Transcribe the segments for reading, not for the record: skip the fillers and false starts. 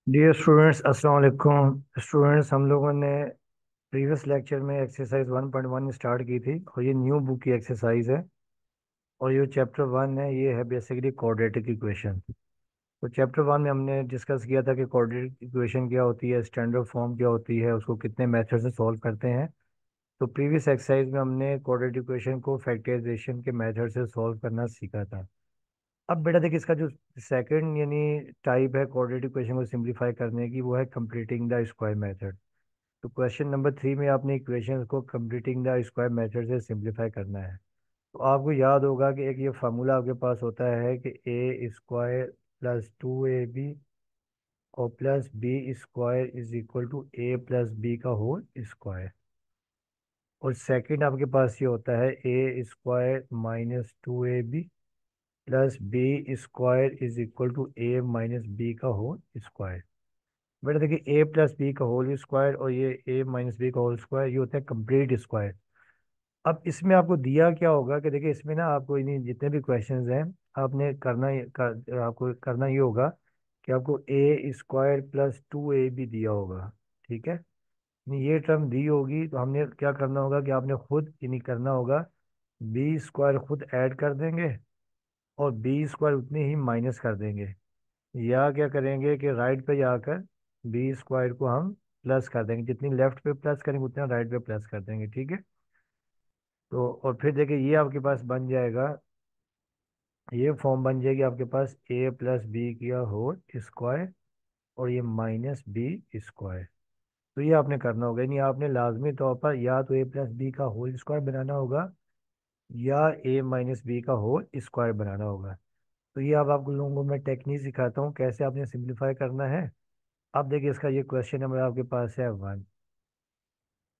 Dear students, अस्सलाम वालेकुम। Students, हम लोगों ने प्रीवियस लेक्चर में एक्सरसाइज 1.1 स्टार्ट की थी और ये न्यू बुक की एक्सरसाइज है। और ये चैप्टर 1 है, ये है बेसिकली क्वाड्रेटिक इक्वेशन। तो चैप्टर 1 में हमने डिस्कस किया था कि क्वाड्रेटिक इक्वेशन क्या होती है, स्टैंडर्ड फॉर्म क्या होती है, उसको कितने मेथड से सॉल्व करते हैं। तो प्रीवियस एक्सरसाइज में हमने क्वाड्रेटिक इक्वेशन को फैक्टराइजेशन के मेथड से सॉल्व करना सीखा था। अब बेटा देखिए, इसका जो सेकंड यानी टाइप है क्वाड्रेटिक इक्वेशन को सिंप्लीफाई करने की, वो है कंप्लीटिंग द स्क्वायर मेथड। तो क्वेश्चन नंबर 3 में आपने इक्वेशन को कंप्लीटिंग द स्क्वायर मेथड से सिंप्लीफाई करना है। तो आपको याद होगा कि एक ये फार्मूला आपके पास होता है कि ए स्क्वायर प्लस 2ab और plus B square is equal to A plus B का होल स्क्वायर। और सेकंड आपके पास ये होता है A square minus 2ab plus B square is equal to A minus B का होल स्क्वायर। बेटा देखिए, ए प्लस बी का होल स्क्वायर और ये ए माइनस बी का होल स्क्वायर, ये होता है कंप्लीट स्क्वायर। अब इसमें आपको दिया क्या होगा कि देखिए, इसमें ना आपको इन्हीं जितने भी क्वेश्चंस हैं, आपने आपको करना ये होगा कि आपको ए स्क्वायर प्लस 2ab दिया होगा। ठीक है, ये टर्म दी होगी तो हमने क्या करना होगा कि आपने खुद यानी करना होगा, बी स्क्वायर खुद ऐड कर देंगे और बी स्क्वायर उतनी ही माइनस कर देंगे। या क्या करेंगे कि राइट पे जाकर बी स्क्वायर को हम प्लस कर देंगे, जितनी लेफ्ट पे प्लस करेंगे उतना राइट पे प्लस कर देंगे। ठीक है, तो और फिर देखिए ये आपके पास बन जाएगा, ये फॉर्म बन जाएगी आपके पास ए प्लस बी किया होल स्क्वायर और ये माइनस बी स्क्वायर। तो ये आपने करना होगा, यानी आपने लाजमी तौर पर या तो ए प्लस बी का होल स्क्वायर बनाना होगा या ए माइनस बी का होल स्क्वायर बनाना होगा। तो ये अब आपको लोगों को मैं टेक्निक सिखाता हूँ कैसे आपने सिंप्लीफाई करना है। अब देखिए, इसका ये क्वेश्चन नंबर आपके पास है 1।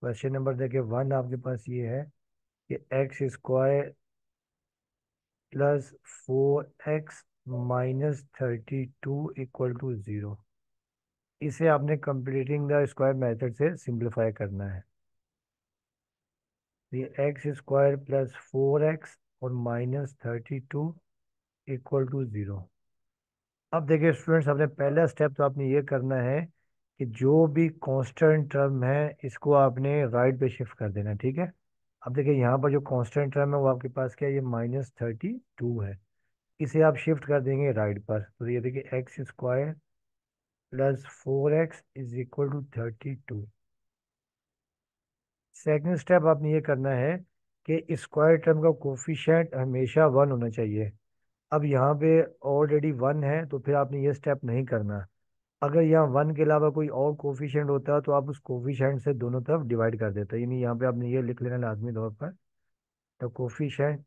क्वेश्चन नंबर देखिए 1 आपके पास ये है कि x square plus 4x minus 32 equal to 0। इसे आपने कंप्लीटिंग द स्क्वायर मेथड से सिंप्लीफाई करना है। ये एक्स स्क्वायर प्लस 4x और माइनस 32 इक्वल टू 0। अब देखिए स्टूडेंट्स, आपने पहला स्टेप तो आपने ये करना है कि जो भी कांस्टेंट टर्म है इसको आपने राइट पे शिफ्ट कर देना है। ठीक है, अब देखिए यहाँ पर जो कांस्टेंट टर्म है वो आपके पास क्या है, ये -32 है। इसे आप शिफ्ट कर देंगे राइट पर, तो ये देखिए x square plus 4x is equal to 32। Second step आपने ये करना है कि स्क्वायर टर्म का कोफिशिएंट हमेशा 1 होना चाहिए। अब यहाँ पे ऑलरेडी 1 है तो फिर आपने ये स्टेप नहीं करना। अगर यहाँ 1 के अलावा कोई और कोफिशिएंट होता तो आप उस कोफिशिएंट से दोनों तरफ डिवाइड कर देते, यानी यहाँ पे आपने ये लिख लेना लाजमी तौर पर, the coefficient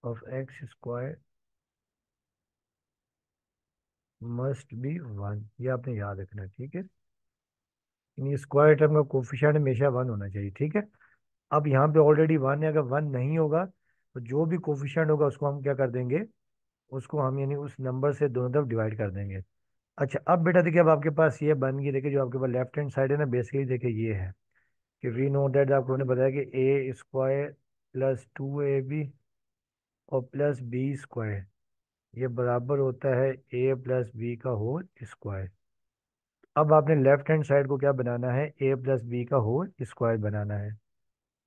of x square must be 1। ये आपने याद रखना है। ठीक है, यानी स्क्वायर टर्म का कोफिशिएंट हमेशा 1 होना चाहिए। ठीक है, अब यहाँ पे ऑलरेडी 1 है, अगर 1 नहीं होगा तो जो भी कोफिशिएंट होगा उसको हम क्या कर देंगे, उसको हम यानी उस नंबर से दोनों तरफ डिवाइड कर देंगे। अच्छा, अब बेटा देखिए, अब आपके पास ये बन गई। देखिए जो आपके पास लेफ्ट हैंड साइड है ना, बेसिकली देखिए ये है कि वी नो दैट, आपको उन्होंने बताया कि ए स्क्वायर प्लस 2ab और प्लस बी स्क्वायर ये बराबर होता है ए प्लस बी का होल स्क्वायर। अब आपने लेफ्ट हैंड साइड को क्या बनाना है, ए प्लस बी का होल स्क्वायर बनाना है।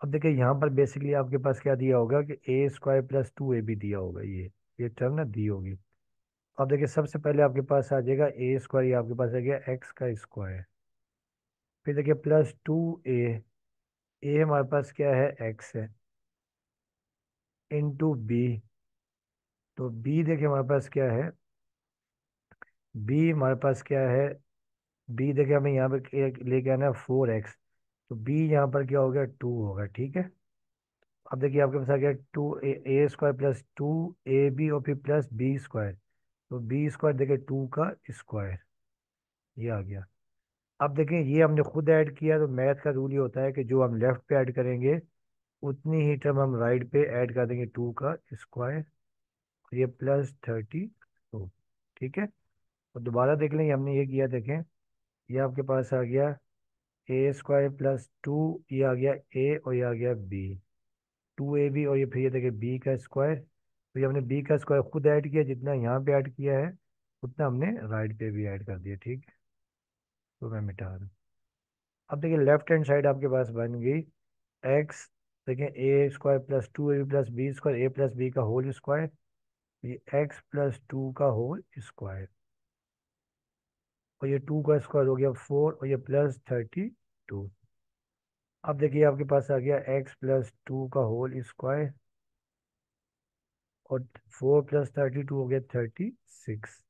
अब देखिए यहाँ पर बेसिकली आपके पास क्या दिया होगा कि ए स्क्वायर प्लस 2ab दिया होगा, ये टर्म ना दी होगी। अब देखिए सबसे पहले आपके पास आ जाएगा ए स्क्वायर, ये आपके पास आ गया एक्स का स्क्वायर। फिर देखिए प्लस 2a, ए हमारे पास क्या है, एक्स है, इंटू बी। तो बी देखिए हमारे पास क्या है, बी हमारे पास क्या है, बी देखिए हमें यहाँ पे लेके आना है 4x। तो बी यहाँ पर क्या हो गया, 2 होगा। ठीक है, अब देखिए आपके पास आ गया 2a स्क्वायर प्लस 2ab और फिर प्लस बी स्क्वायर। तो बी स्क्वायर देखिए 2 का स्क्वायर, ये आ गया। अब देखिए ये हमने खुद ऐड किया, तो मैथ का रूल ये होता है कि जो हम लेफ्ट पे ऐड करेंगे उतनी ही टर्म हम राइट पे ऐड कर देंगे, 2 का स्क्वायर, ये +32। ठीक है, और दोबारा देख लें, ये हमने ये किया, देखें ये आपके पास आ गया ए स्क्वायर प्लस 2, ये आ गया ए और ये आ गया बी। 2ab, और ये फिर ये देखिए b का स्क्वायर। तो ये हमने b का स्क्वायर खुद ऐड किया, जितना यहाँ पे ऐड किया है उतना हमने राइट पे भी ऐड कर दिया, ठीक है। तो मैं मिटा दूँ। अब देखिए लेफ्ट हैंड साइड आपके पास बन गई एक्स, देखिए A square plus 2ab plus B square A plus B का होल स्क्वायर, ये एक्स प्लस 2 का होल स्क्वायर, और ये 2 का स्क्वायर हो गया 4, और ये प्लस 32। अब देखिए आपके पास आ गया एक्स प्लस 2 का होल स्क्वायर, और 4 प्लस 32 हो गया 36।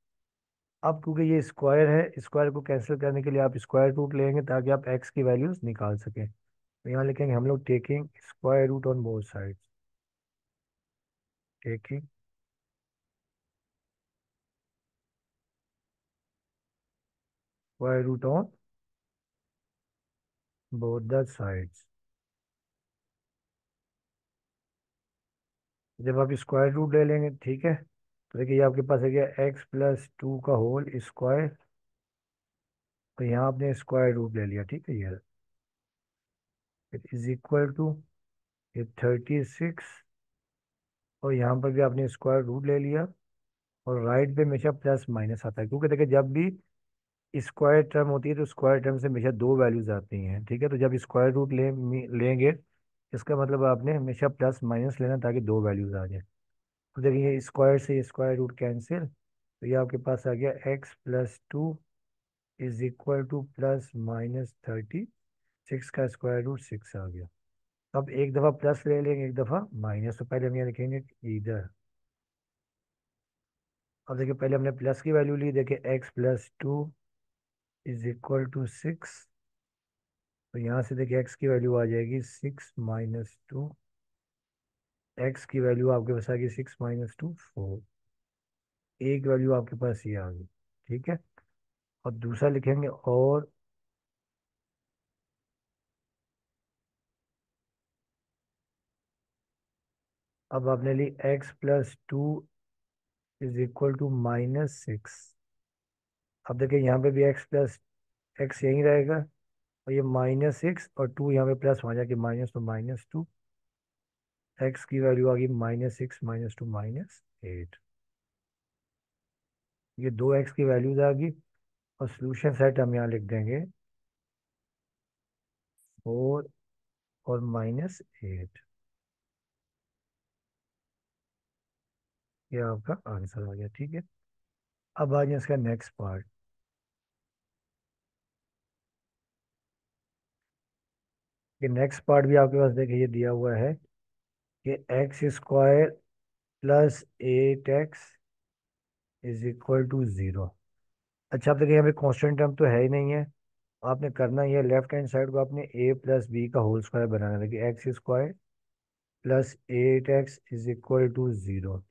अब क्योंकि ये स्क्वायर है, स्क्वायर को कैंसिल करने के लिए आप स्क्वायर रूट लेंगे ताकि आप एक्स की वैल्यूज निकाल सकें। तो यहाँ लिखेंगे हम लोग taking square root on both sides, taking square root on both the sides. जब आप स्क्वायर रूट ले लेंगे, ठीक है, तो देखिए ये आपके पास है गया एक्स प्लस 2 का होल स्क्वायर, तो यहाँ आपने स्क्वायर रूट ले लिया, ठीक है, ये इज इक्वल टू ये 36, और यहाँ पर भी आपने स्क्वायर रूट ले लिया, और राइट पे हमेशा प्लस माइनस आता है, क्योंकि देखिए जब भी स्क्वायर टर्म होती है तो स्क्वायर टर्म से हमेशा दो वैल्यूज आती हैं, ठीक है। तो जब स्क्वायर रूट लेंगे, इसका मतलब आपने हमेशा प्लस माइनस लेना ताकि दो वैल्यूज आ जाए। तो देखिए स्क्वायर से स्क्वायर रूट कैंसिल, तो ये आपके पास आ गया x plus 2 is equal to plus minus 36 का स्क्वायर रूट 6 आ गया। अब एक दफ़ा प्लस ले लेंगे, एक दफ़ा माइनस, तो पहले हम यहाँ लिखेंगे इधर। अब देखिए पहले हमने प्लस की वैल्यू ली, देखिए x plus 2 is equal to 6, तो यहाँ से देखिए एक्स की वैल्यू आ जाएगी 6 - 2, एक्स की वैल्यू आपके पास आ गई 6 - 2 4, एक वैल्यू आपके पास ये आ गई, ठीक है। और दूसरा लिखेंगे, और अब आपने ली X plus 2 is equal to -6। अब देखिए यहाँ पे भी एक्स प्लस एक्स यहीं रहेगा, और ये -6 और 2 यहाँ पे प्लस हो जाएगी माइनस, तो -2, एक्स की वैल्यू आ गई -6 - 2 -8। ये दो एक्स की वैल्यूज आ गई, और सोल्यूशन सेट हम यहाँ लिख देंगे 4 और -8। ये आपका आंसर आ गया, ठीक है। अब आ जाए इसका नेक्स्ट पार्ट। ये नेक्स्ट पार्ट भी आपके पास देखिए ये दिया हुआ है कि x square plus 8x is equal to 0। अच्छा, अब देखिए यहाँ पे कांस्टेंट टर्म तो है ही नहीं है, आपने करना ये लेफ्ट हैंड साइड को आपने a प्लस बी का होल स्क्वायर बनाना, देखिए x square plus 8x is equal to 0।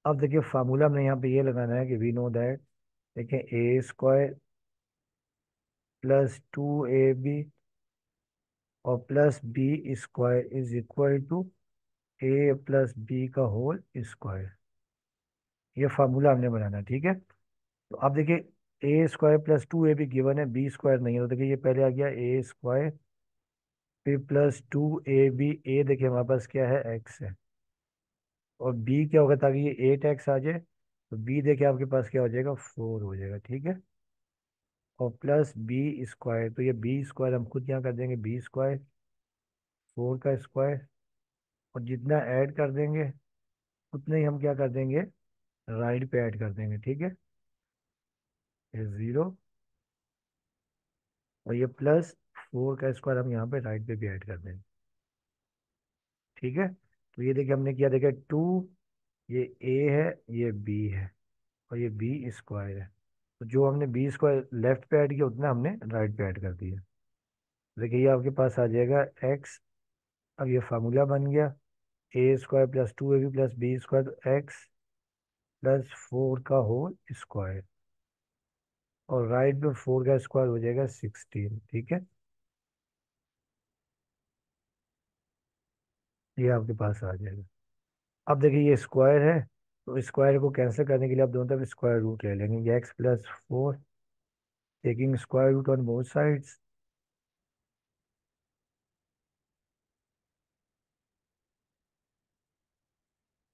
अब देखिए फार्मूला हमने यहाँ पे ये लगाना है कि वी नो दैट, देखिए ए स्क्वायर प्लस 2ab और plus B square is equal to A plus B का होल स्क्वायर। ये फार्मूला हमने बनाना है, ठीक है। तो अब देखिए A square plus 2ab given है, बी स्क्वायर नहीं है, तो देखिए ये पहले आ गया ए स्क्वायर, फिर प्लस 2ab, ए देखिए हमारे पास क्या है एक्स है, और बी क्या होगा ताकि ये 8x आ जाए, तो बी देखिए आपके पास क्या हो जाएगा 4 हो जाएगा, ठीक है। और प्लस बी स्क्वायर, तो ये बी स्क्वायर हम खुद यहाँ कर देंगे बी स्क्वायर 4 का स्क्वायर, और जितना ऐड कर देंगे उतने ही हम क्या कर देंगे राइट पे ऐड कर देंगे, ठीक है। ये 0, और ये प्लस 4 का स्क्वायर हम यहाँ पे राइट पे भी ऐड कर देंगे, ठीक है। तो ये देखिए हमने किया, देखिए 2, ये ए है, ये बी है, और ये बी स्क्वायर है, तो जो हमने बी स्क्वायर लेफ्ट पे ऐड किया उतना हमने राइट पे ऐड कर दिया। देखिए ये आपके पास आ जाएगा एक्स, अब ये फार्मूला बन गया A square plus 2ab plus B square, तो एक्स प्लस 4 का होल स्क्वायर, और राइट पे 4 का स्क्वायर हो जाएगा 16, ठीक है। ये आपके पास आ जाएगा। अब देखिए ये स्क्वायर है, तो स्क्वायर को कैंसिल करने के लिए आप दोनों तरफ स्क्वायर रूट ले लेंगे, ये x plus 4 taking square root on both sides,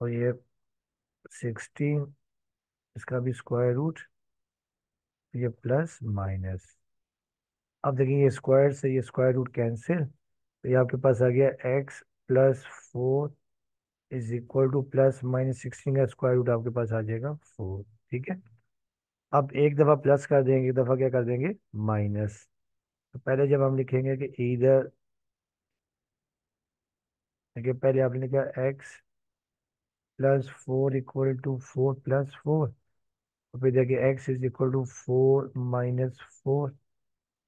और ये 16, इसका भी स्क्वायर रूट, ये प्लस माइनस। अब देखिए ये स्क्वायर से ये स्क्वायर रूट कैंसिल, तो ये आपके पास आ गया x+4 इज इक्वल टू +(-16) का स्क्वायर रूट आपके पास आ जाएगा 4। ठीक है। अब एक दफ़ा प्लस कर देंगे, एक दफ़ा क्या कर देंगे, माइनस। तो पहले जब हम लिखेंगे कि इधर, देखिए पहले आपने लिखा x+4 इक्वल टू 4+4, और फिर देखिए x इज इक्वल टू 4-4,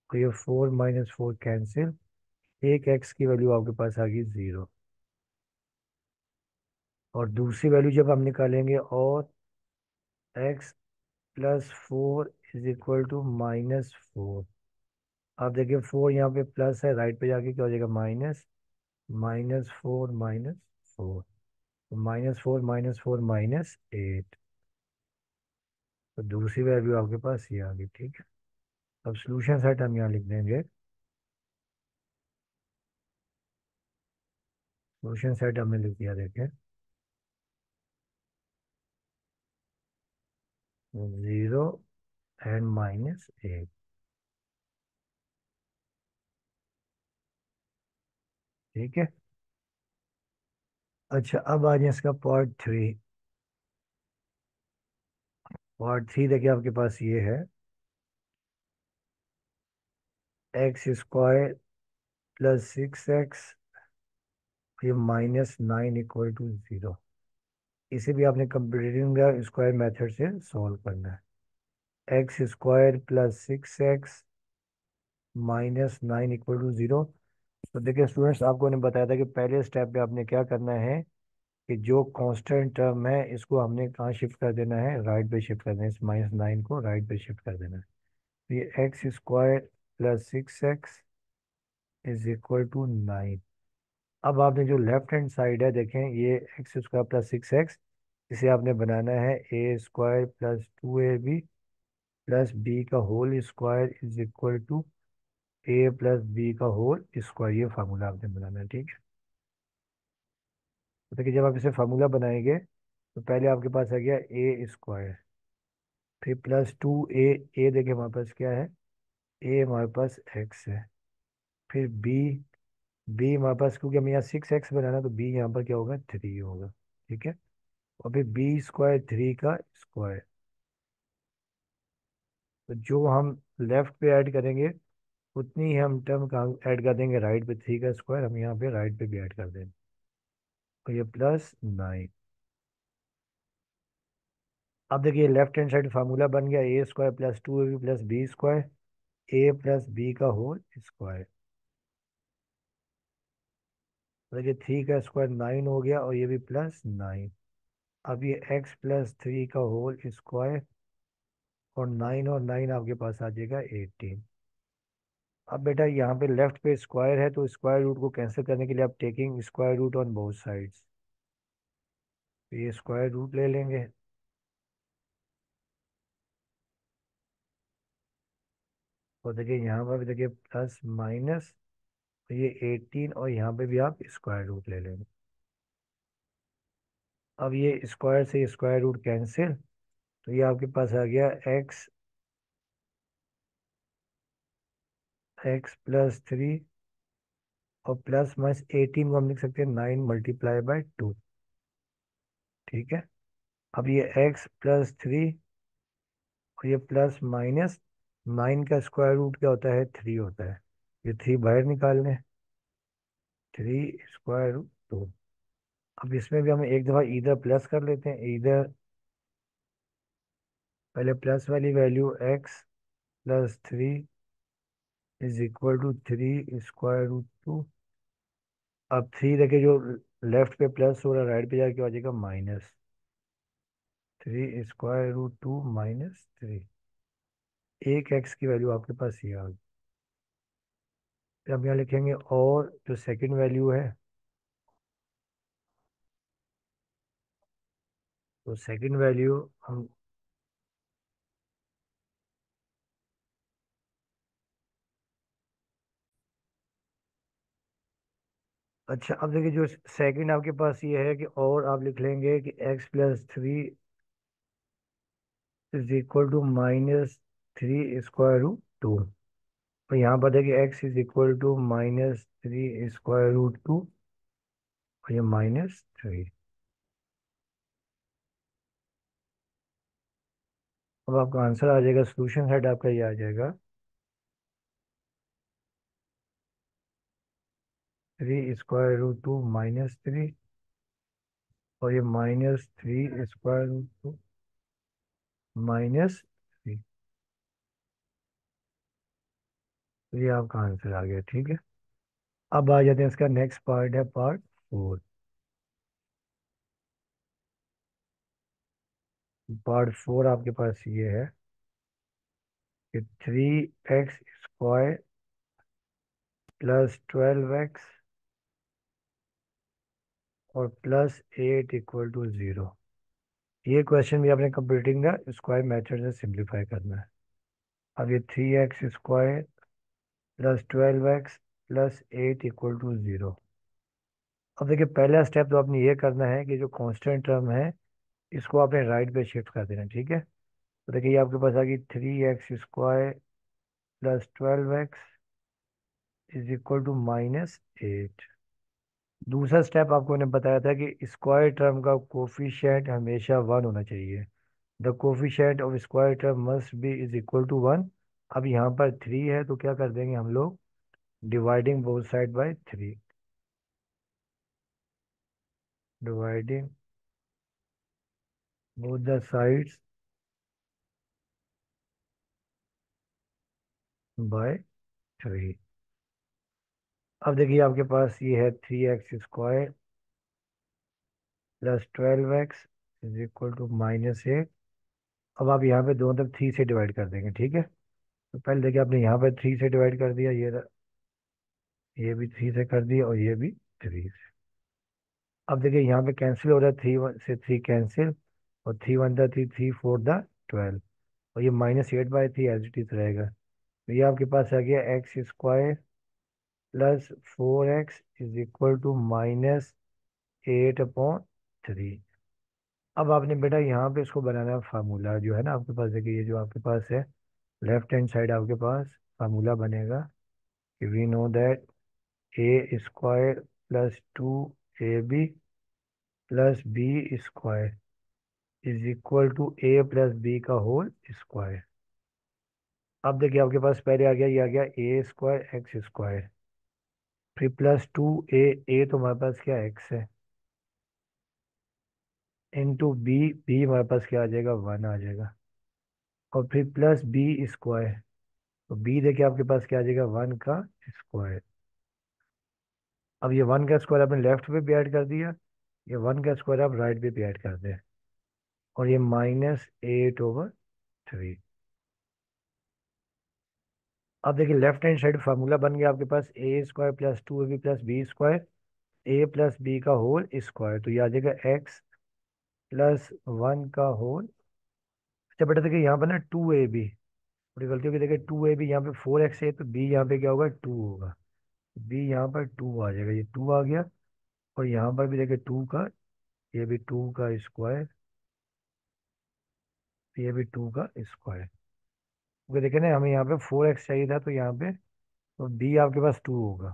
तो ये 4-4 कैंसिल, एक x की वैल्यू आपके पास आ गई 0। और दूसरी वैल्यू जब हम निकालेंगे, और x+4 इज इक्वल टू -4। आप देखिए 4 यहाँ पे प्लस है, राइट पे जाके क्या हो जाएगा, माइनस, -4 तो -4 -8। तो दूसरी वैल्यू आपके पास ये आ गई। ठीक है। अब सोल्यूशन सेट हम यहाँ लिख देंगे। सोल्यूशन सेट हमने लिख दिया, देखें, 0 और -8। ठीक है। अच्छा, अब आ जाए इसका पार्ट 3। पार्ट 3 देखिए आपके पास ये है, x² +6x, ये -9 इक्वल टू 0। इसे भी आपने कंप्यूटिंग स्क्वायर मेथड से सॉल्व करना है। x² +6x -9 equal to 0। तो देखिए स्टूडेंट्स, आपको ने बताया था कि पहले स्टेप पे आपने क्या करना है, कि जो कांस्टेंट टर्म है इसको हमने कहाँ शिफ्ट कर देना है, राइट पे शिफ्ट कर देना है, इस -9 को राइट पे शिफ्ट कर देना है। तो ये x² +6x is equal to 9। अब आपने जो लेफ्ट हैंड साइड है, देखें, ये x² +6x, इसे आपने बनाना है a² +2ab +b का whole square is equal to a+b का होल स्क्वायर। ये फार्मूला आपने बनाना है। ठीक है। तो देखिए जब आप इसे फार्मूला बनाएंगे, तो पहले आपके पास आ गया a², फिर +2a, देखिए हमारे पास क्या है, a हमारे पास x है, फिर b हमारे पास, क्योंकि हमें यहाँ 6x बनाना, तो b यहाँ पर क्या होगा, 3 होगा। ठीक है। और फिर b² 3 का स्क्वायर। तो जो हम लेफ्ट पे ऐड करेंगे, उतनी ही हम टर्म का ऐड कर देंगे राइट पे, 3 का स्क्वायर हम यहाँ पे राइट पे भी ऐड कर देंगे, और ये +9। अब देखिए लेफ्ट हैंड साइड फार्मूला बन गया, a² +2ab +b² a+b का होल स्क्वायर। देखिए 3 का स्क्वायर 9 हो गया, और ये भी +9। अब ये x+3 का होल स्क्वायर, और 9 और 9 आपके पास आ जाएगा 18। अब बेटा यहाँ पे लेफ्ट पे स्क्वायर है, तो स्क्वायर रूट को कैंसिल करने के लिए आप taking square root on both sides, तो ये स्क्वायर रूट ले लेंगे। और देखिए यहाँ पर भी देखिए प्लस माइनस, तो ये 18, और यहाँ पे भी आप स्क्वायर रूट ले लेंगे। अब ये स्क्वायर से स्क्वायर रूट कैंसिल, तो ये आपके पास आ गया x+3, और +-18 को हम लिख सकते हैं 9 × 2। ठीक है। अब ये x+3, और ये +-9 का स्क्वायर रूट क्या होता है, 3 होता है। ये 3 बाहर निकाल लें, 3 √2। अब इसमें भी हम एक दफ़ा इधर प्लस कर लेते हैं, इधर पहले प्लस वाली value x+3 is equal to 3 √2। अब 3 देखिए, जो लेफ्ट पे प्लस हो रहा है, राइट पे जाके आ जाएगा माइनस, 3 √2 -3। एक x की वैल्यू आपके पास ये आ गई। फिर हम यहाँ लिखेंगे, और जो सेकंड वैल्यू है, तो सेकंड वैल्यू हम, अच्छा, अब देखिए जो सेकंड आपके पास ये है कि और आप लिख लेंगे कि x+3 = -3 स्क्वायर रूट 2। तो यहाँ पर देखिए x = -3 स्क्वायर रूट 2 और ये -3। अब आपका आंसर आ जाएगा, सोल्यूशन सेट आपका ये आ जाएगा 3 √2 -3 और ये -3 √2 -3। तो ये आपका आंसर आ गया, ठीक है। अब आ जाते हैं, इसका नेक्स्ट पार्ट है पार्ट 4। पार्ट 4 आपके पास ये है कि 3x² +12x और +8 = 0। ये क्वेश्चन भी आपने कंप्यूटिंग द स्क्वायर मेथड से सिंप्लीफाई करना है। अब ये 3x² +12x +8 = 0। अब देखिए पहला स्टेप तो आपने ये करना है कि जो कांस्टेंट टर्म है इसको आपने राइट पे शिफ्ट कर देना, ठीक है। तो देखिए ये आपके पास आ गई 3x² +12x =-8। दूसरा स्टेप आपको ने बताया था कि स्क्वायर टर्म का कोफिशिएंट हमेशा 1 होना चाहिए। The coefficient of square term must be =1। अब यहाँ पर 3 है तो क्या कर देंगे हम लोग, dividing both side by 3। Dividing both the sides by 3। अब देखिए आपके पास ये है 3x² +12x =-8। अब आप यहाँ पे दोनों तरफ 3 से डिवाइड कर देंगे, ठीक है। तो पहले देखिए आपने यहाँ पर 3 से डिवाइड कर दिया, ये भी 3 से कर दिया और ये भी 3 से। अब देखिए यहाँ पे कैंसिल हो रहा है, 3 से 3 कैंसिल और 3 × 1 = 3, 3 × 4 = 12 और ये -8/3 एज इट इज रहेगा। तो ये आपके पास आ गया x² +4x =-8/3। अब आपने बेटा यहाँ पे इसको बनाना है फार्मूला जो है ना आपके पास। देखिए ये जो आपके पास है लेफ्ट हैंड साइड आपके पास फार्मूला बनेगा कि we know that a² +2ab +b² =a + b का होल स्क्वायर। अब देखिए आपके पास पहले आ गया, ये आ गया a² x², फिर +2a तो हमारे पास क्या x है, इंटू b हमारे पास क्या आ जाएगा 1 आ जाएगा, और फिर +b²। तो b देखिए आपके पास क्या आ जाएगा 1 का स्क्वायर। अब ये 1 का स्क्वायर आपने लेफ्ट पे भी ऐड कर दिया, ये 1 का स्क्वायर आप राइट पे भी ऐड कर दें, और ये -8/3। अब देखिए लेफ्ट हैंड साइड फार्मूला बन गया आपके पास a² +2ab + b², a + b का होल स्क्वायर। तो ये आ जाएगा x +1 का होल। अच्छा बेटा देखिए यहाँ पर ना 2ab, थोड़ी गलती होगी, देखिए 2ab यहाँ पे 4x है तो b यहाँ पे क्या होगा 2 होगा, b यहाँ पर 2 आ जाएगा, ये 2 आ गया। और यहाँ पर भी देखिए 2 का, ये भी 2 का स्क्वायर, ये भी 2 का स्क्वायर। क्योंकि देखिए ना हमें यहाँ पे 4x चाहिए था तो यहाँ पे तो b आपके पास 2 होगा।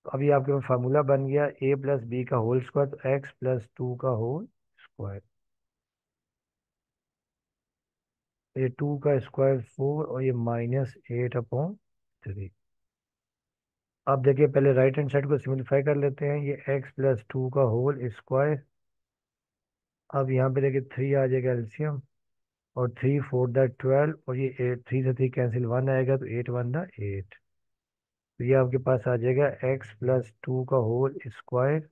तो अभी आपके पास फार्मूला बन गया a + b का होल स्क्वायर, तो x + 2 का होल स्क्वायर। ये 2 का स्क्वायर 4 और ये -8/3। अब देखिए पहले राइट हैंड साइड को सिंपलीफाई कर लेते हैं, ये x + 2 का होल स्क्वायर। अब यहाँ पे देखिए 3 आ जाएगा एलसीएम, और 3 × 4 = 12 और ये 8, 3 से 3 कैंसिल 1 आएगा तो 8 × 1 = 8। तो ये आपके पास आ जाएगा x + 2 का होल स्क्वायर,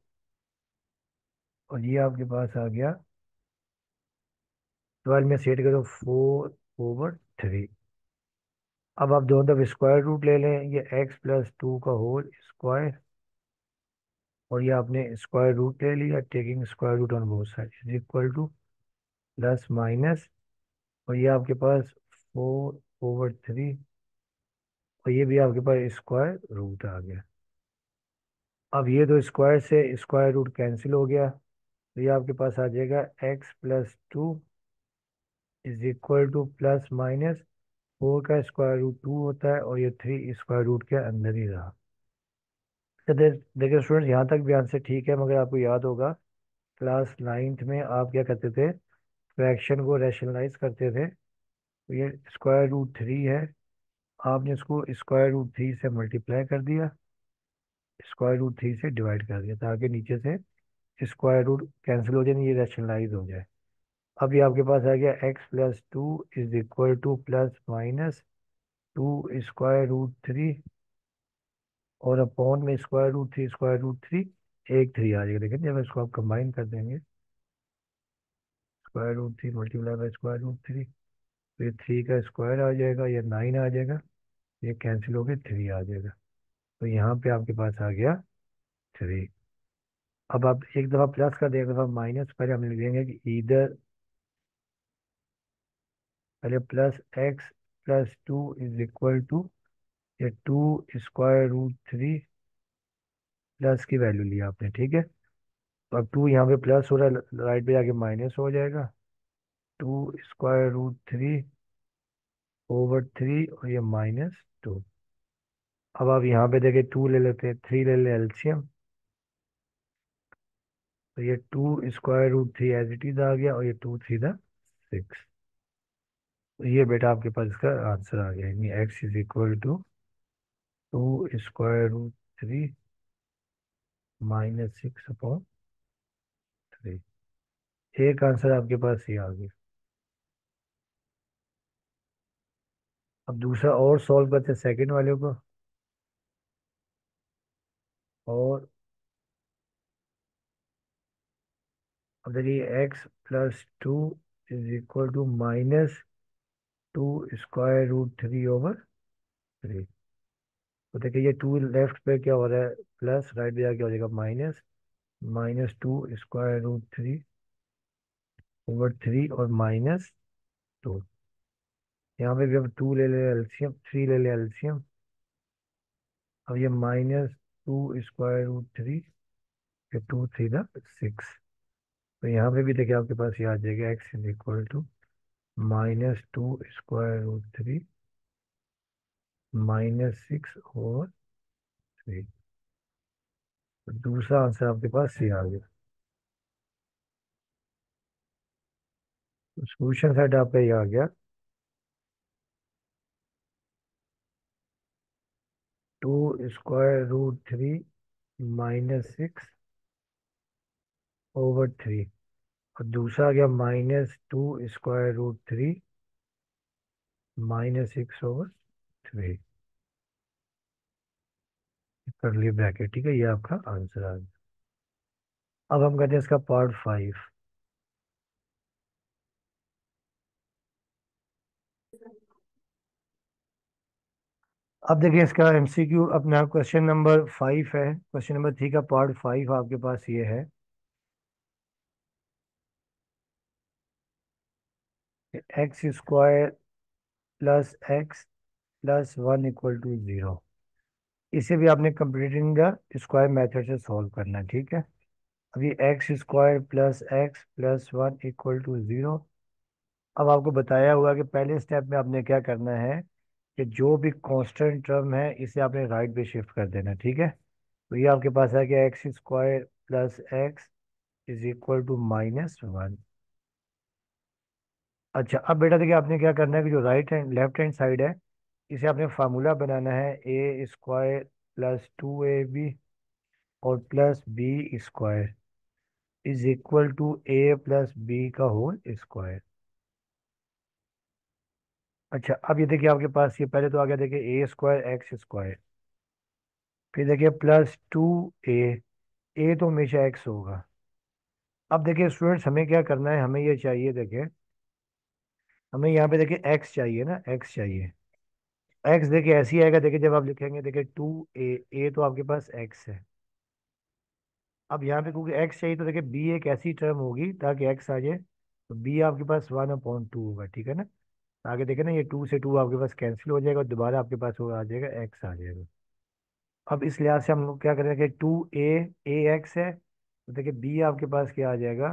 और ये आपके पास आ गया 12 में से 8 करो 4/3। अब आप दोनों तरफ स्क्वायर रूट ले लें, ये x + 2 का होल स्क्वायर, और ये आपने स्क्वायर रूट ले लिया, taking square root on both side = plus minus, और ये आपके पास 4/3 और ये भी आपके पास स्क्वायर रूट आ गया। अब ये दो स्क्वायर से स्क्वायर रूट कैंसिल हो गया, तो ये आपके पास आ जाएगा x+2 is equal to plus minus 4 का स्क्वायर रूट 2 होता है, और ये 3 स्क्वायर रूट के अंदर ही रहा। तो देखिए स्टूडेंट्स, यहाँ तक भी आंसर ठीक है, मगर आपको याद होगा क्लास 9th में आप क्या करते थे, फ्रैक्शन को रैशनलाइज करते थे। तो ये स्क्वायर रूट 3 है, आपने इसको स्क्वायर रूट 3 से मल्टीप्लाई कर दिया, स्क्वायर रूट 3 से डिवाइड कर दिया, ताकि नीचे से स्क्वायर रूट कैंसिल हो जाए, ये रैशनलाइज हो जाए। अब ये आपके पास आ गया x+2 is equal to plus minus 2 square root 3, और अपॉन में स्क्वायर रूट 3 एक 3 आ जाएगा। लेकिन जब इसको आप कंबाइन कर देंगे, square root 3 multiply by square root 3, तो ये 3 का स्क्वायर आ जाएगा, ये 9 आ जाएगा, ये कैंसिल हो गया, 3 आ जाएगा। तो यहाँ पे आपके पास आ गया 3। अब आप एक दफ़ा प्लस का एक दफ़ा माइनस, पहले हम लिख देंगे कि इधर पहले plus x+2 is equal to ये 2 स्क्वायर रूट 3 प्लस की वैल्यू लिया आपने, ठीक है। तो अब 2 यहाँ पे प्लस हो रहा है, राइट पे जाके माइनस हो जाएगा, 2 स्क्वायर रूट 3 ओवर 3, और ये -2। अब आप यहाँ पे देखिए 2 ले लेते हैं, 3 ले ले एलसीएम, तो ये 2 square root 3 as it is आ गया, और ये 2 3 6। तो ये बेटा आपके पास इसका आंसर आ गया, यानी x is equal to 2 square root 3 -6/3। एक आंसर आपके पास ये आ गया। अब दूसरा और सॉल्व करते हैं सेकंड वाले को। और अब देखिए x+2 is equal to -2 square root 3/3। तो देखिए ये 2 लेफ्ट पे क्या हो रहा है, प्लस, राइट पे जाके हो जाएगा माइनस, -2 स्क्वायर रूट 3/3 और -2। यहाँ पे भी अब 2 ले ले एलसीएम, 3 ले ले एलसीएम, अब ये -2 स्क्वायर रूट 3, फिर 2 3 6। तो यहाँ पे भी देखिए आपके पास ये आ जाएगा x is equal to -2 square root 3 -6/3। तो दूसरा आंसर आपके पास ये आ गया। तो सोल्यूशन सेट आपका ये आ गया, 2 स्क्वायर रूट 3 -6/3, और दूसरा आ गया -2 स्क्वायर रूट 3 -6/3, करली ब्रैकेट, ठीक है, ये आपका आंसर आ गया। अब हम कहते हैं इसका पार्ट 5। अब देखिए इसका एमसीक्यू अपना क्वेश्चन नंबर 5 है, क्वेश्चन नंबर 3 का पार्ट 5 आपके पास ये है, x² + x+1 = 0। इसे भी आपने कंप्लीटिंग द स्क्वायर मेथड से सॉल्व करना है, ठीक है। अभी x² + x+1 = 0। अब आपको बताया हुआ कि पहले स्टेप में आपने क्या करना है, कि जो भी कांस्टेंट टर्म है इसे आपने राइट पे शिफ्ट कर देना, ठीक है। तो ये आपके पास है कि x² + x = -1। अच्छा, अब बेटा देखिए आपने क्या करना है कि जो right hand left hand side है, इसे आपने फार्मूला बनाना है, a² + 2ab और +b² = a + b² अच्छा, अब ये देखिए आपके पास ये पहले तो आ गया, देखिए a² x², फिर देखिए +2a, तो हमेशा x होगा। अब देखिए स्टूडेंट्स, हमें क्या करना है, हमें ये चाहिए, देखिए हमें यहाँ पे देखिए x चाहिए ना, x चाहिए। x देखिए ऐसे ही आएगा, देखिए जब आप लिखेंगे, देखिए 2a, तो आपके पास x है। अब यहाँ पे क्योंकि x चाहिए, तो देखिए b एक ऐसी टर्म होगी ताकि x आ जाए, तो b आपके पास 1/2 होगा, ठीक है ना। आगे देखे ना, ये 2 से 2 आपके पास कैंसिल हो जाएगा, और दोबारा आपके पास वो आ जाएगा, x आ जाएगा। अब इस लिहाज से हम लोग क्या करेंगे, 2a है, तो देखिए b आपके पास क्या आ जाएगा,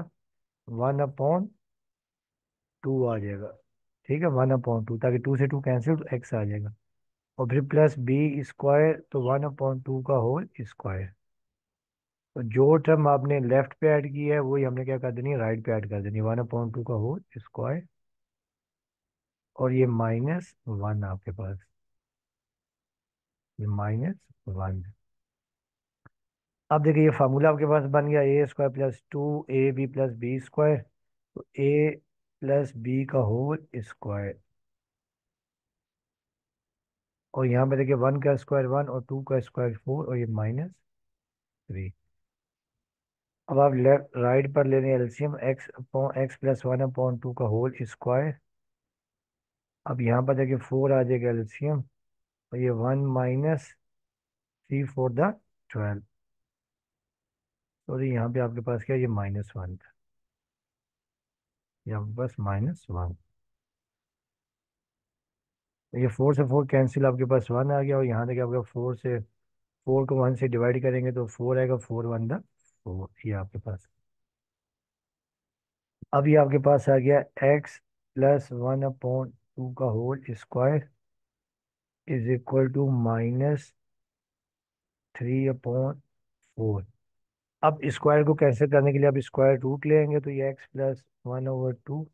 1/2 आ जाएगा। ठीक है, 1/2, ताकि 2 से 2 कैंसिल, तो x आ जाएगा। और फिर प्लस b², तो 1/2 का होल स्क्वायर। तो जो टर्म आपने लेफ्ट पे ऐड की है वही हमने क्या कर देनी है, राइट पे ऐड कर देनी है, 1/2 का होल स्क्वायर। और ये -1 आपके पास, ये -1। अब देखिए ये फार्मूला आपके पास बन गया, a² + 2ab + b², तो a + b का होल स्क्वायर। और यहाँ पे देखिए 1 का स्क्वायर 1 और 2 का स्क्वायर 4 और ये -3। अब आप लेफ्ट राइट पर ले रहे हैं एलसीएम, x + 1/2 का होल स्क्वायर। अब यहाँ पर देखिए 4 आ जाएगा एलसीएम, और ये 1 - 3 4 × 12। सॉरी, यहाँ पे आपके पास क्या है, ये -1, यहाँ पे पास -1। तो ये 4 से 4 कैंसिल, आपके पास 1 आ गया। और यहाँ देखिए आपका 4 से 4 को 1 से डिवाइड करेंगे तो 4 आएगा, 4 × 1 = 4, ये आपके पास। अब ये आपके पास आ गया x + 1/2 का होल स्क्वायर = -3/4। अब स्क्वायर को कैंसिल करने के लिए आप स्क्वायर रूट लेंगे, तो ये x + 1/2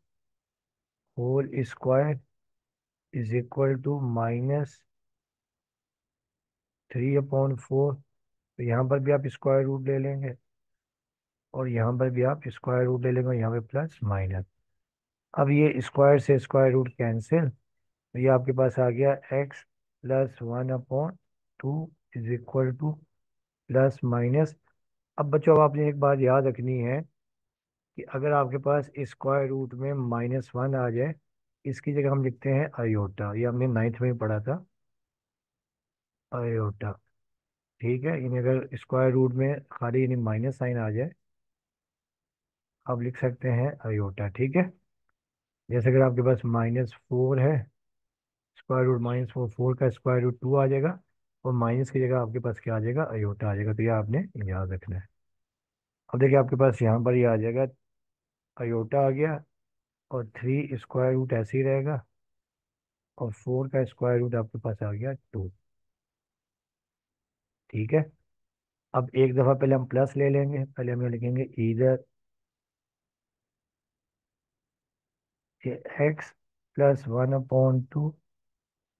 होल स्क्वायर -3/4। तो यहाँ पर भी आप स्क्वायर रूट ले लेंगे, और यहाँ पर भी आप स्क्वायर रूट ले लेंगे, और यहाँ पे प्लस माइनस। अब ये स्क्वायर से स्क्वायर रूट कैंसिल, तो ये आपके पास आ गया x + 1/2 प्लस माइनस। अब बच्चों, अब आपने एक बात याद रखनी है कि अगर आपके पास स्क्वायर रूट में -1 आ जाए, इसकी जगह हम लिखते हैं आयोटा, ये हमने 9th में ही पढ़ा था, आयोटा। ठीक है, यानी अगर स्क्वायर रूट में खाली यानी माइनस साइन आ जाए, आप लिख सकते हैं आयोटा। ठीक है, जैसे अगर आपके पास -4 है, स्क्वायर रूट -4, 4 का स्क्वायर रूट 2 आ जाएगा, और माइनस की जगह आपके पास क्या आ जाएगा, आयोटा आ जाएगा। तो ये आपने याद रखना है। अब देखिए आपके पास यहाँ पर ये आ जाएगा, आयोटा आ गया, और 3 स्क्वायर रूट ऐसे ही रहेगा, और 4 का स्क्वायर रूट आपके पास आ गया 2। ठीक है, अब एक दफ़ा पहले हम प्लस ले लेंगे, पहले हम ये लिखेंगे इधर x +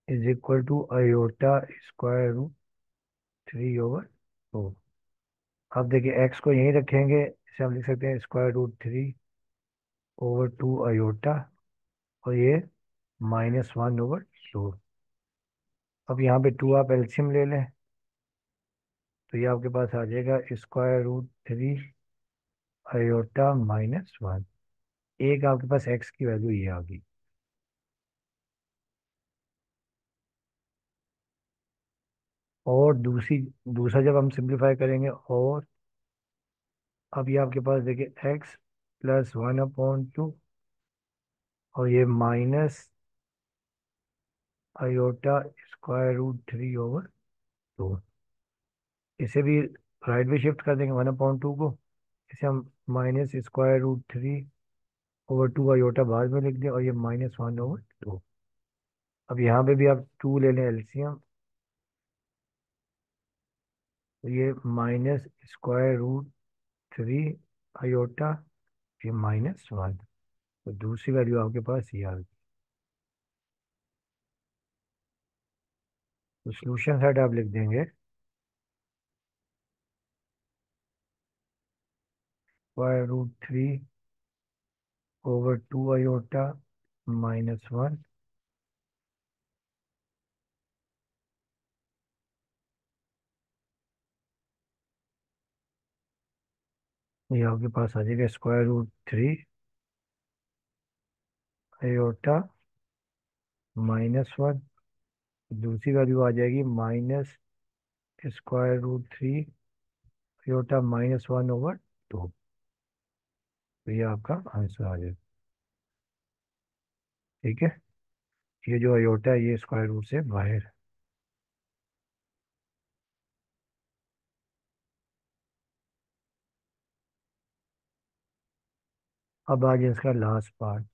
1/2 आयोटा स्क्वायर रूट 3/4। अब देखिए x को यहीं रखेंगे, इसे हम लिख सकते हैं √3/2 आयोटा, और ये -1/2। अब यहाँ पे 2 आप एल्शियम ले लें, तो ये आपके पास आ जाएगा √3 आयोटा -1। एक आपके पास x की वैल्यू ये आ गई। और दूसरा जब हम सिंप्लीफाई करेंगे, और अब ये आपके पास देखिए x + 1/2, और ये आयोटा √3/2। इसे भी राइट में शिफ्ट कर देंगे 1/2 को, इसे हम -√3/2 आयोटा बाद में लिख दें, और ये -1/2। अब यहाँ पे भी आप 2 ले लें एलसीएम, तो ये -√3 आयोटा, ये -1। तो दूसरी वैल्यू आपके पास ये आ गई। तो सोल्यूशन साइड आप लिख देंगे √3/2 आयोटा -1। ये आपके पास आ जाएगा √3 आयोटा -1। दूसरी वैल्यू आ जाएगी -√3 आयोटा -1/2। तो ये आपका आंसर आ जाएगा। ठीक है, ये जो आयोटा है ये स्क्वायर रूट से बाहर है। अब आ जाए इसका लास्ट पार्ट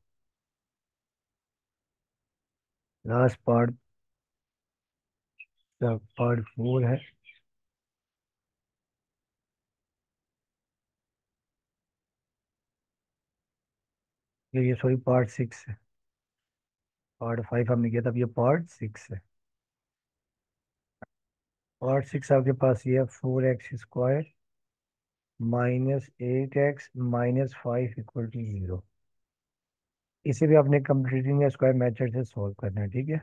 पार्ट 4 है। ये सॉरी पार्ट 6 है। पार्ट 5 हमने किया था, अब ये पार्ट 6 है। पार्ट 6 आपके पास ये है 4x² -8x -5 = 0। इसे भी आपने कंप्लीटिंग स्क्वायर मेथड से सॉल्व करना है, ठीक है।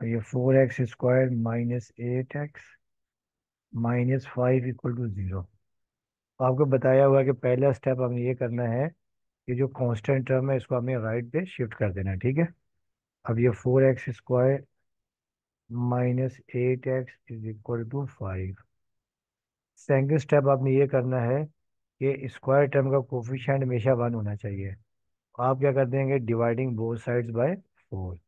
और ये 4x² -8x -5 = 0। आपको बताया हुआ है कि पहला स्टेप हमें ये करना है कि जो कांस्टेंट टर्म है इसको हमें राइट पे शिफ्ट कर देना है, ठीक है। अब ये 4x² -8x = 5। सेकंड स्टेप आपने ये करना है कि स्क्वायर टर्म का कोफिशिएंट हमेशा 1 होना चाहिए। आप क्या कर देंगे, dividing both sides by 4।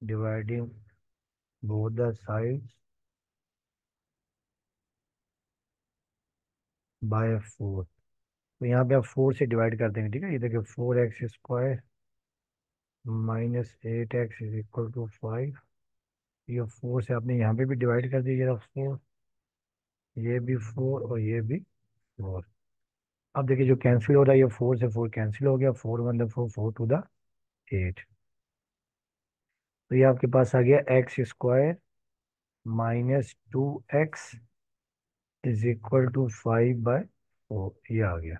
Dividing both the sides by 4। तो यहाँ पे आप 4 से डिवाइड कर देंगे, ठीक है। ये देखिए 4x² -8x = 5। ये 4 से आपने यहाँ पे भी डिवाइड कर दीजिएगा 4। ये भी 4 और ये भी 4। अब देखिए जो कैंसिल हो रहा है, ये 4 से 4 कैंसिल हो गया। 4 × 1 = 4, 4 × 2 = 8। तो ये आपके पास आ गया x² -2x = 5/4। ये आ गया।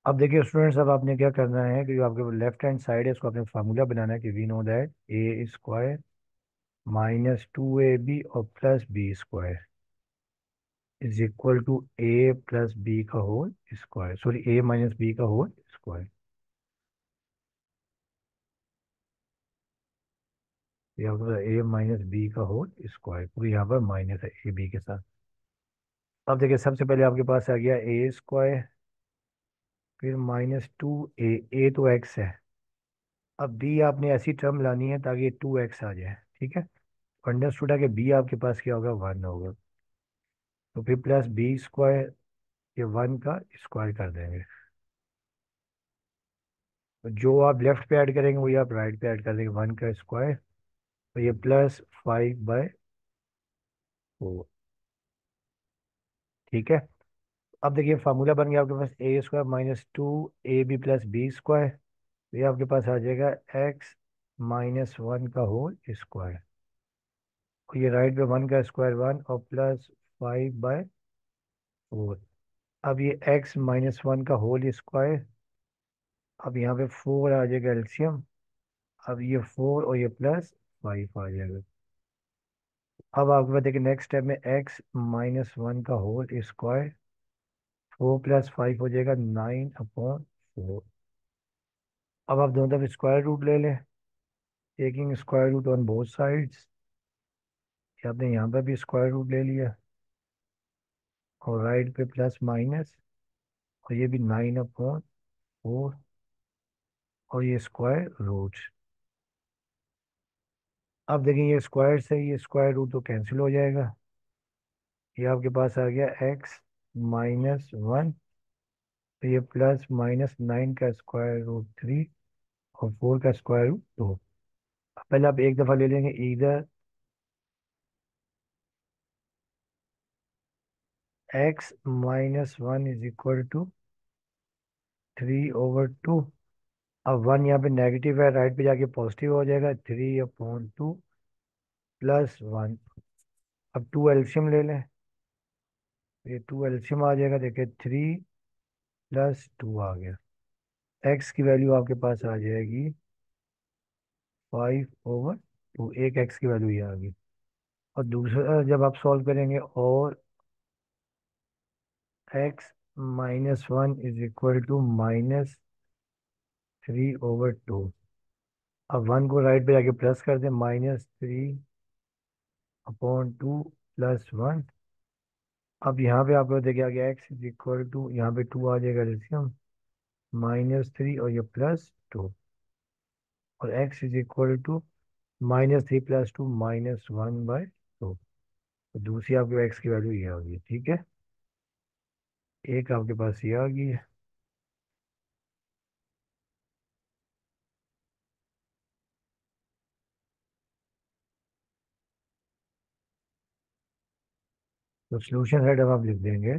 अब देखिए स्टूडेंट्स, अब आपने क्या करना है कि जो आपके लेफ्ट हैंड साइड है इसको आपने फार्मूला बनाना है कि we know that a² -2ab और +b² a + b का whole square, sorry a - b का होल स्क्वायर। यहाँ पर a - b का होल स्क्वायर, पूरी यहाँ पर माइनस है ए बी के साथ। अब देखिए सबसे पहले आपके पास आ गया a², फिर -2a। तो x है। अब b आपने ऐसी टर्म लानी है ताकि 2x आ जाए, ठीक है। अंडरस्टूड है कि b आपके पास क्या होगा, 1 होगा। तो फिर +b², ये 1 का स्क्वायर कर देंगे। तो जो आप लेफ्ट पे ऐड करेंगे वही आप राइट पे ऐड कर देंगे, 1 का स्क्वायर। तो ये +5/4, ठीक है। अब देखिए फार्मूला बन गया आपके पास a² -2ab + b²। तो ये आपके पास आ जाएगा x - 1 का होल स्क्वायर। और ये राइट पे 1 का स्क्वायर 1 और +5/4। अब ये x - 1 का होल स्क्वायर। अब यहाँ पे 4 आ जाएगा एल्सियम। अब ये 4 और ये +5 आ जाएगा। अब आपके पास देखिए नेक्स्ट स्टेप में x - 1 का होल स्क्वायर। 4 + 5 हो जाएगा 9/4। अब आप दोनों तरफ स्क्वायर रूट ले लें, taking square root on both sides. आपने यहाँ पर भी स्क्वायर रूट ले लिया और राइट पे प्लस माइनस, और ये भी 9/4 और ये स्क्वायर रूट। अब देखिए ये स्क्वायर से ये स्क्वायर रूट तो कैंसिल हो जाएगा। ये आपके पास आ गया x - 1। तो ये +-9 का स्क्वायर रूट 3 और 4 का स्क्वायर रूट 2। पहले आप एक दफ़ा ले लेंगे इधर x - 1 = 3/2। अब 1 यहाँ पे नेगेटिव है, राइट पे जाके पॉजिटिव हो जाएगा, 3/2 +1। अब 2 एल्शियम ले लें। ये 2 एल्शियम आ जाएगा, देखिए 3 + 2 आ गया। एक्स की वैल्यू आपके पास आ जाएगी 5/2। एक एक्स की वैल्यू ये आ गई। और दूसरा जब आप सॉल्व करेंगे, और x - 1 = -3/2। अब 1 को राइट पे जाके प्लस कर दें, -3/2 +1। अब यहाँ पे आपको देखिए आ गया x यहाँ पे 2 आ जाएगा एल्सियम, -3 और ये +2। और x -3 + 2 -1/2। तो दूसरी आपको x की वैल्यू ये होगी, ठीक है। एक आपके पास ये आ गई है। तो सोल्यूशन साइड अब आप लिख देंगे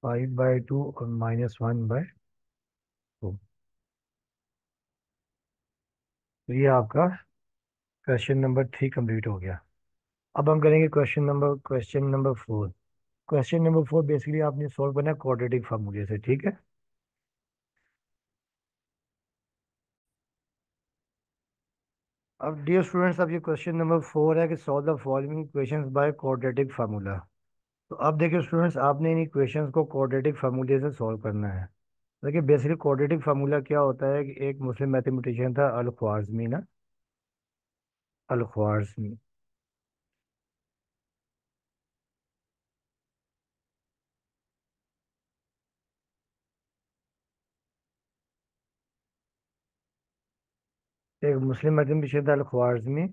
5/2 और -1/2। तो ये आपका क्वेश्चन नंबर 3 कंप्लीट हो गया। अब हम करेंगे question number 4। Question number 4 basically आपने सॉल्व करना है क्वाड्रेटिक फार्मूले से, ठीक है। अब डियर स्टूडेंट्स, अब ये क्वेश्चन नंबर 4 है कि solve the following equations by quadratic formula. तो अब देखिए स्टूडेंट्स, आपने इन इक्वेशंस को क्वाड्रेटिक फार्मूले से सॉल्व करना है। देखिए बेसिकली क्वाड्रेटिक फार्मूला क्या होता है कि एक मुस्लिम मैथमेटिशियन था अल ख्वारिज़मी ना, अल ख्वारिज़मी। एक मुस्लिम मैथमेटिशियन था अल ख्वारिज़मी।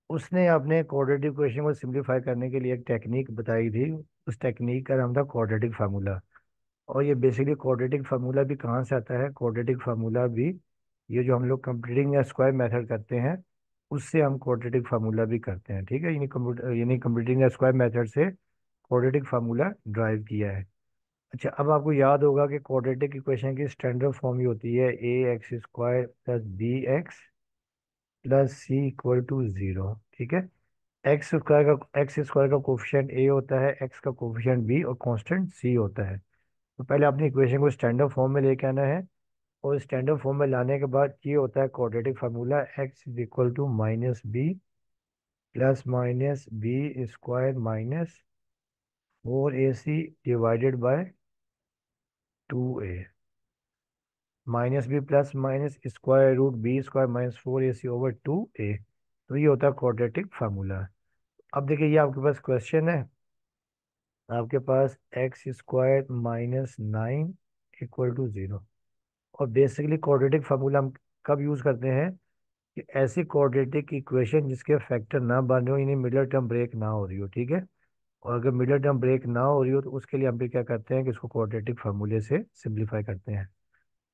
उसने अपने क्वाड्रेटिक इक्वेशन को सिंप्लीफाई करने के लिए एक टेक्निक बताई थी। उस टेक्निक का नाम था क्वाड्रेटिक फार्मूला। और ये बेसिकली क्वाड्रेटिक फार्मूला भी कहाँ से आता है? क्वाड्रेटिक फार्मूला भी ये जो हम लोग कंप्यूटिंग या स्क्वायर मेथड करते हैं, उससे हम क्वाड्रेटिक फार्मूला भी करते हैं, ठीक है। यानी कंप्यूटिंग या स्क्वायर मेथड से क्वाड्रेटिक फार्मूला ड्राइव किया है। अच्छा, अब आपको याद होगा कि क्वाड्रेटिक इक्वेशन की स्टैंडर्ड फॉर्म ही होती है ax² plus bx plus C equal to 0, ठीक है। एक्स स्क्वायर का कोफिशिएंट ए होता है, एक्स का कोफिशिएंट बी और कांस्टेंट सी होता है। तो पहले अपनी इक्वेशन को स्टैंडर्ड फॉर्म में लेके आना है। और स्टैंडर्ड फॉर्म में लाने के बाद ये होता है quadratic formula, x is equal to -b plus -b² minus 4ac divided by 2a, -b plus minus square root b² minus 4ac/2a। तो ये होता है क्वाड्रेटिक फार्मूला। अब देखिए ये आपके पास क्वेश्चन है। आपके पास x² - 9 इक्वल टू 0। और बेसिकली क्वाड्रेटिक फार्मूला हम कब यूज करते हैं? कि ऐसी क्वाड्रेटिक इक्वेशन जिसके फैक्टर ना बन रहे हो, यानी मिडिल टर्म ब्रेक ना हो रही हो, ठीक है। और अगर मिडिल टर्म ब्रेक ना हो रही हो तो उसके लिए हम भी क्या करते हैं कि इसको क्वाड्रेटिक फार्मूले से सिंप्लीफाई करते हैं।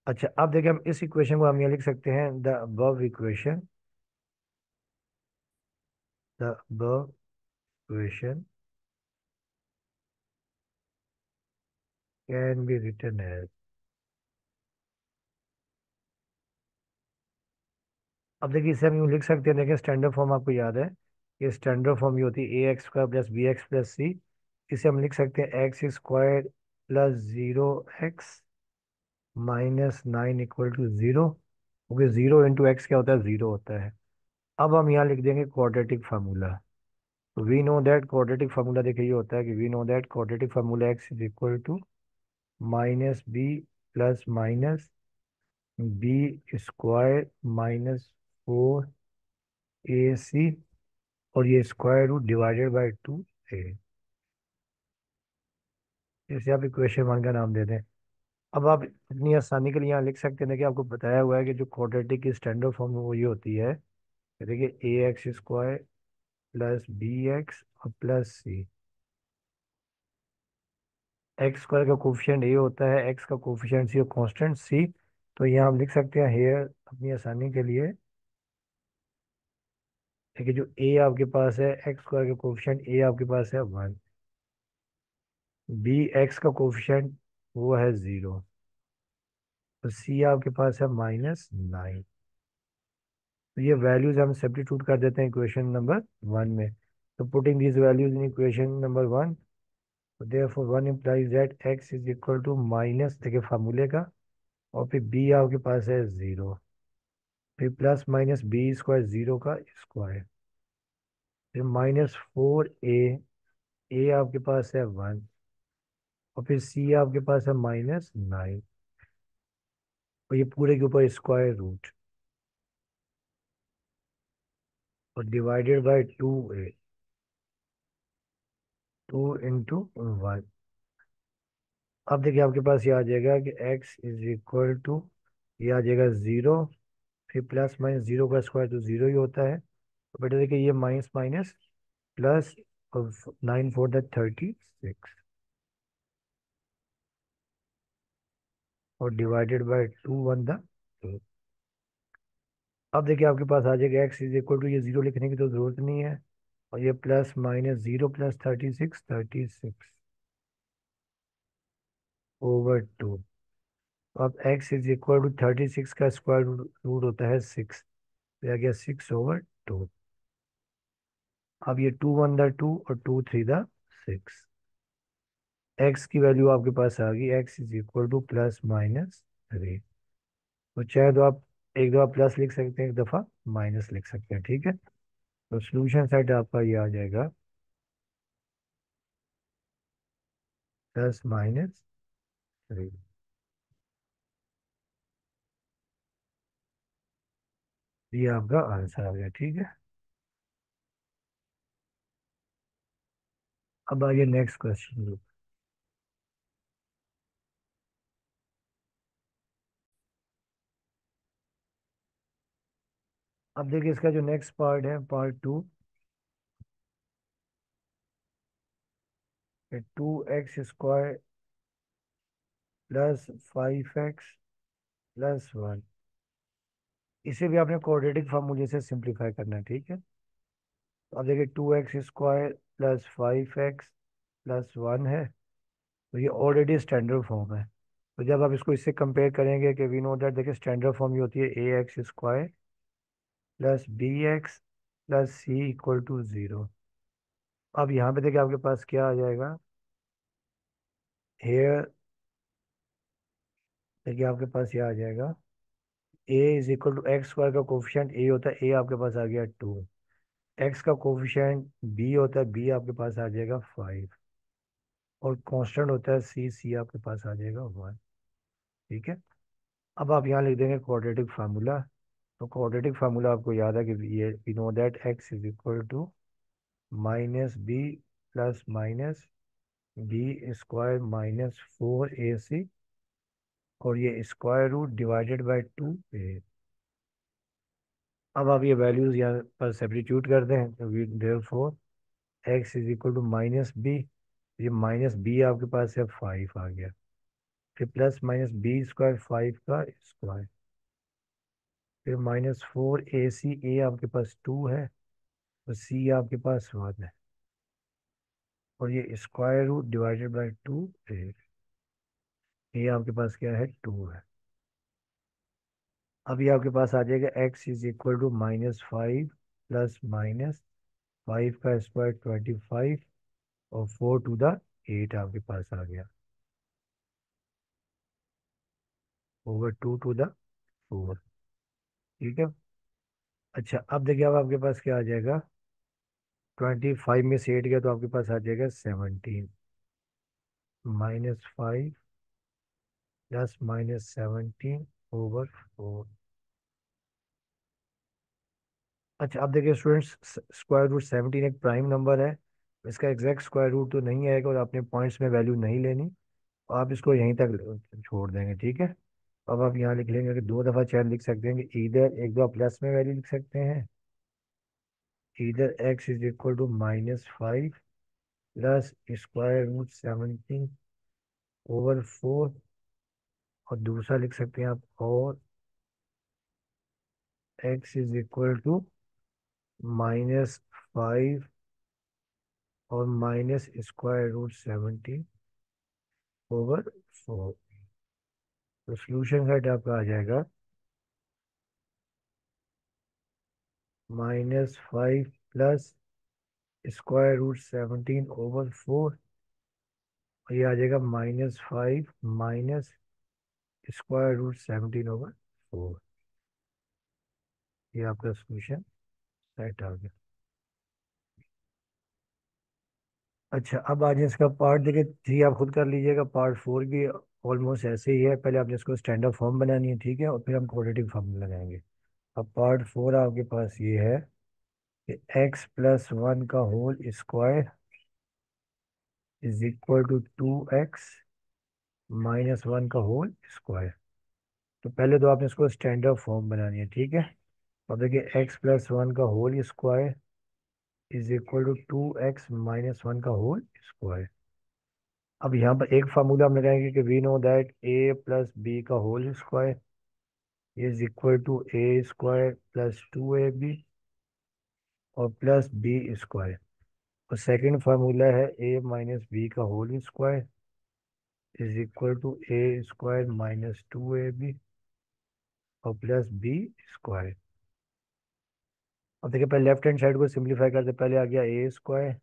अच्छा, अब देखिए हम इस इक्वेशन को हम ये लिख सकते हैं, the above equation can be written as. अब देखिए इसे हम यूँ लिख सकते हैं, देखिए स्टैंडर्ड फॉर्म आपको याद है कि स्टैंडर्ड फॉर्म ये होती है ax² प्लस bx प्लस सी। इसे हम लिख सकते हैं x² plus 0x -9 equal to 0, क्योंकि 0 × x क्या होता है? 0 होता है। अब हम यहाँ लिख देंगे क्वाड्रेटिक फार्मूला। तो we know that quadratic formula देखिए ये होता है कि we know that quadratic formula x is equal to -b plus minus b² -4ac और ये square root divided by 2a। इसे आप इक्वेशन 1 का नाम दे दें। अब आप इतनी आसानी के लिए यहाँ लिख सकते हैं कि आपको बताया हुआ है कि जो क्वाड्रेटिक की स्टैंडर्ड फॉर्म है वो ये होती है। देखिए ax² प्लस bx और प्लस सी। x² का कोफिशिएंट a होता है, x का कोफिशिएंट सी और कांस्टेंट सी। तो यहाँ हम लिख सकते हैं हेयर अपनी आसानी के लिए। देखिए जो a आपके पास है, x² का कोफिशिएंट a आपके पास है 1, bx का कोफिशिएंट वो है 0, तो सी आपके पास है -9। तो ये वैल्यूज हम सब्स्टिट्यूट कर देते हैं इक्वेशन नंबर 1 में। तो putting these values in equation number 1, therefore 1 implies that x is equal to minus, देखिए फार्मूले का, और फिर b आपके पास है 0, फिर प्लस माइनस b² 0 का स्क्वायर, फिर -4a आपके पास है 1, और फिर c आपके पास है -9, और ये पूरे के ऊपर स्क्वायर रूट और डिवाइडेड बाय 2a, 2 × 1। अब देखिए आपके पास ये आ जाएगा कि x इज इक्वल टू, ये आ जाएगा 0, फिर प्लस माइनस 0 का स्क्वायर तो 0 ही होता है। तो बेटा देखिए ये माइनस माइनस प्लस 9 4 36 और डिवाइडेड बाय 2 1 अब देखिए आपके पास आ जाएगा एक्स इज इक्वल टू, ये जीरो लिखने की तो जरूरत नहीं है, और ये प्लस माइनस जीरो प्लस 36 अब एक्स इज इक्वल टू 36 का स्क्वायर रूट होता है 6, तो आ गया 6/2। अब ये 2 1 2 और 2 3 6, एक्स की वैल्यू आपके पास आ गई, एक्स इज इक्वल टू +-3। तो चाहे तो आप एक दफ़ा प्लस लिख सकते हैं, एक दफ़ा माइनस लिख सकते हैं, ठीक है। तो सोल्यूशन सेट आपका ये आ जाएगा +-3। ये आपका आंसर आ गया, ठीक है। अब आइए नेक्स्ट क्वेश्चन। अब देखिए इसका जो नेक्स्ट पार्ट है, पार्ट 2, 2x² प्लस 5x+1, इसे भी आपने क्वाड्रेटिक फॉर्मूले से सिंप्लीफाई करना है, ठीक है। तो अब देखिए 2x² प्लस 5x+1 है, तो ये ऑलरेडी स्टैंडर्ड फॉर्म है। तो जब आप इसको इससे कंपेयर करेंगे कि वी नो दैट, देखिए स्टैंडर्ड फॉर्म ये होती है ax² plus bx plus c = 0। अब यहाँ पे देखिए आपके पास क्या आ जाएगा, हेयर देखिए आपके पास ये आ जाएगा a = x² का कोफिशिएंट a होता है, a आपके पास आ गया 2, x का कोफिशिएंट b होता है, b आपके पास आ जाएगा 5, और कांस्टेंट होता है c आपके पास आ जाएगा 1, ठीक है। अब आप यहाँ लिख देंगे क्वाड्रेटिक फार्मूला। तो क्वाड्रेटिक फार्मूला आपको याद है कि ये we know that x is equal to -b plus minus b² - 4ac, और ये square root divided by 2a। अब आप ये वैल्यूज यहाँ पर सब्स्टिट्यूट कर दें, तो therefore x is equal to -b, ये -b आपके पास है 5 आ गया, फिर प्लस माइनस b² 5 का स्क्वायर, फिर -4ac, a आपके पास 2 है, तो c आपके पास 1 है, और ये square root divided by 2a, ये आपके पास क्या है 2 है। अब ये आपके पास आ जाएगा x is equal to -5 plus -5 का स्क्वायर 25, और 4 टू द 8 आपके पास आ गया, ओवर 2 टू द 4, ठीक है। अच्छा अब देखिए अब आपके पास क्या आ जाएगा, 25 में से 8 गया तो आपके पास आ जाएगा 17, -5 प्लस -17/4। अच्छा अब देखिए स्टूडेंट्स, स्क्वायर रूट 17 एक प्राइम नंबर है, इसका एग्जैक्ट स्क्वायर रूट तो नहीं आएगा, और अपने पॉइंट्स में वैल्यू नहीं लेनी, तो आप इसको यहीं तक छोड़ देंगे, ठीक है। अब आप यहाँ लिख लेंगे कि दो दफ़ा चैन लिख सकते हैं कि इधर एक दो प्लस में वैल्यू लिख सकते हैं, इधर x is equal to -5 plus √17/4, और दूसरा लिख सकते हैं आप, और x इज इक्वल टू -5 और माइनस √17/4। तो सोल्यूशन सेट आपका आ जाएगा -5 प्लस √17/4, और ये आ जाएगा -5 माइनस √17/4। ये आपका सोल्यूशन सेट आ गया। अच्छा अब आज इसका पार्ट देखिए 3 आप खुद कर लीजिएगा, पार्ट 4 भी ऑलमोस्ट ऐसे ही है, पहले आपने इसको स्टैंडर्ड फॉर्म बनानी है, ठीक है, और फिर हम क्वाड्रेटिक फॉर्म लगाएंगे। अब पार्ट 4 आपके पास ये है कि x+1 का whole square is equal to 2x-1 का होल स्क्वायर। तो पहले तो आपने इसको स्टैंडर्ड फॉर्म बनानी है, ठीक है। अब देखिए x+1 का whole square is equal to 2x - 1 का होल स्क्वायर। अब यहाँ पर एक फार्मूला हम लगाएंगे कि वी नो दैट a+b का whole square is equal to a² + 2ab और प्लस बी स्क्वायर। और सेकंड फार्मूला है a - b का whole square is equal to a² - 2ab और प्लस बी स्क्वायर। अब देखिए पहले लेफ्ट हैंड साइड को सिंप्लीफाई करते, पहले आ गया a²,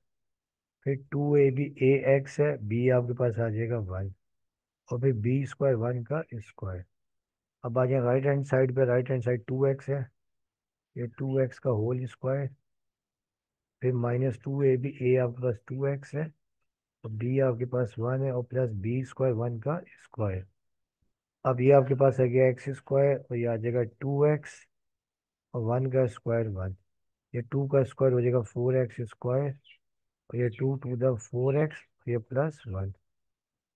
फिर 2ab, a x है, b आपके पास आ जाएगा 1 और फिर b² 1 का स्क्वायर। अब आ जाए राइट हैंड साइड पे, राइट हैंड साइड 2x है, ये 2x का होल स्क्वायर, फिर -2ab, a आपके पास 2x है और b आपके पास 1 है और प्लस b² 1 का स्क्वायर। अब ये आपके पास आ गया x² और ये आ जाएगा 2x और 1 का स्क्वायर 1। ये 2 का स्क्वायर हो जाएगा 4x² और ये 2 to the 4x, ये +1।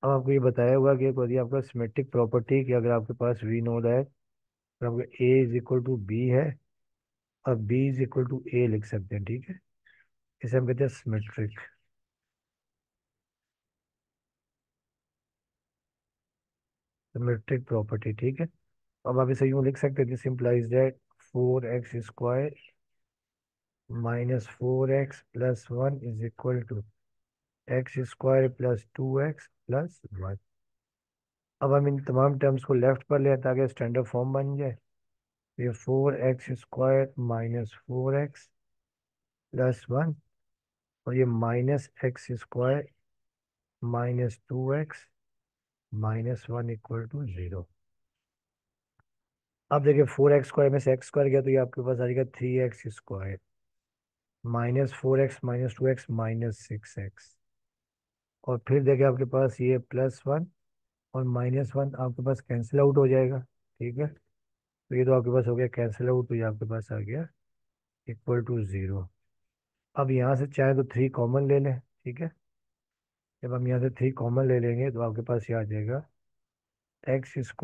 अब आपको ये बताया हुआ कि यदि आपका सिमेट्रिक प्रॉपर्टी कि अगर आपके पास वी नो दैट तो आपका a = b है और b = a लिख सकते हैं, ठीक है। इसे हम कहते हैं सिमेट्रिक सिमेट्रिक प्रॉपर्टी, ठीक है। अब आप इसे यूँ लिख सकते हैं, this implies that 4x² - 4x + 1 is equal to x² + 2x + 1। अब हम इन तमाम टर्म्स को लेफ्ट पर ले ताकि स्टैंडर्ड फॉर्म बन जाए। ये 4x² - 4x + 1 और ये -x² - 2x - 1 = 0। अब देखिए 4x² में से x² गया तो ये आपके पास आ जाएगा 3x² -4x - 2x -6x। और फिर देखिए आपके पास ये +1 और -1 आपके पास कैंसिल आउट हो जाएगा, ठीक है। तो ये तो आपके पास हो गया कैंसिल आउट, तो ये आपके पास आ गया =0। अब यहाँ से चाहे तो 3 कॉमन ले लें, ठीक है। जब हम यहाँ से 3 कॉमन ले लेंगे तो आपके पास ये आ जाएगा x² -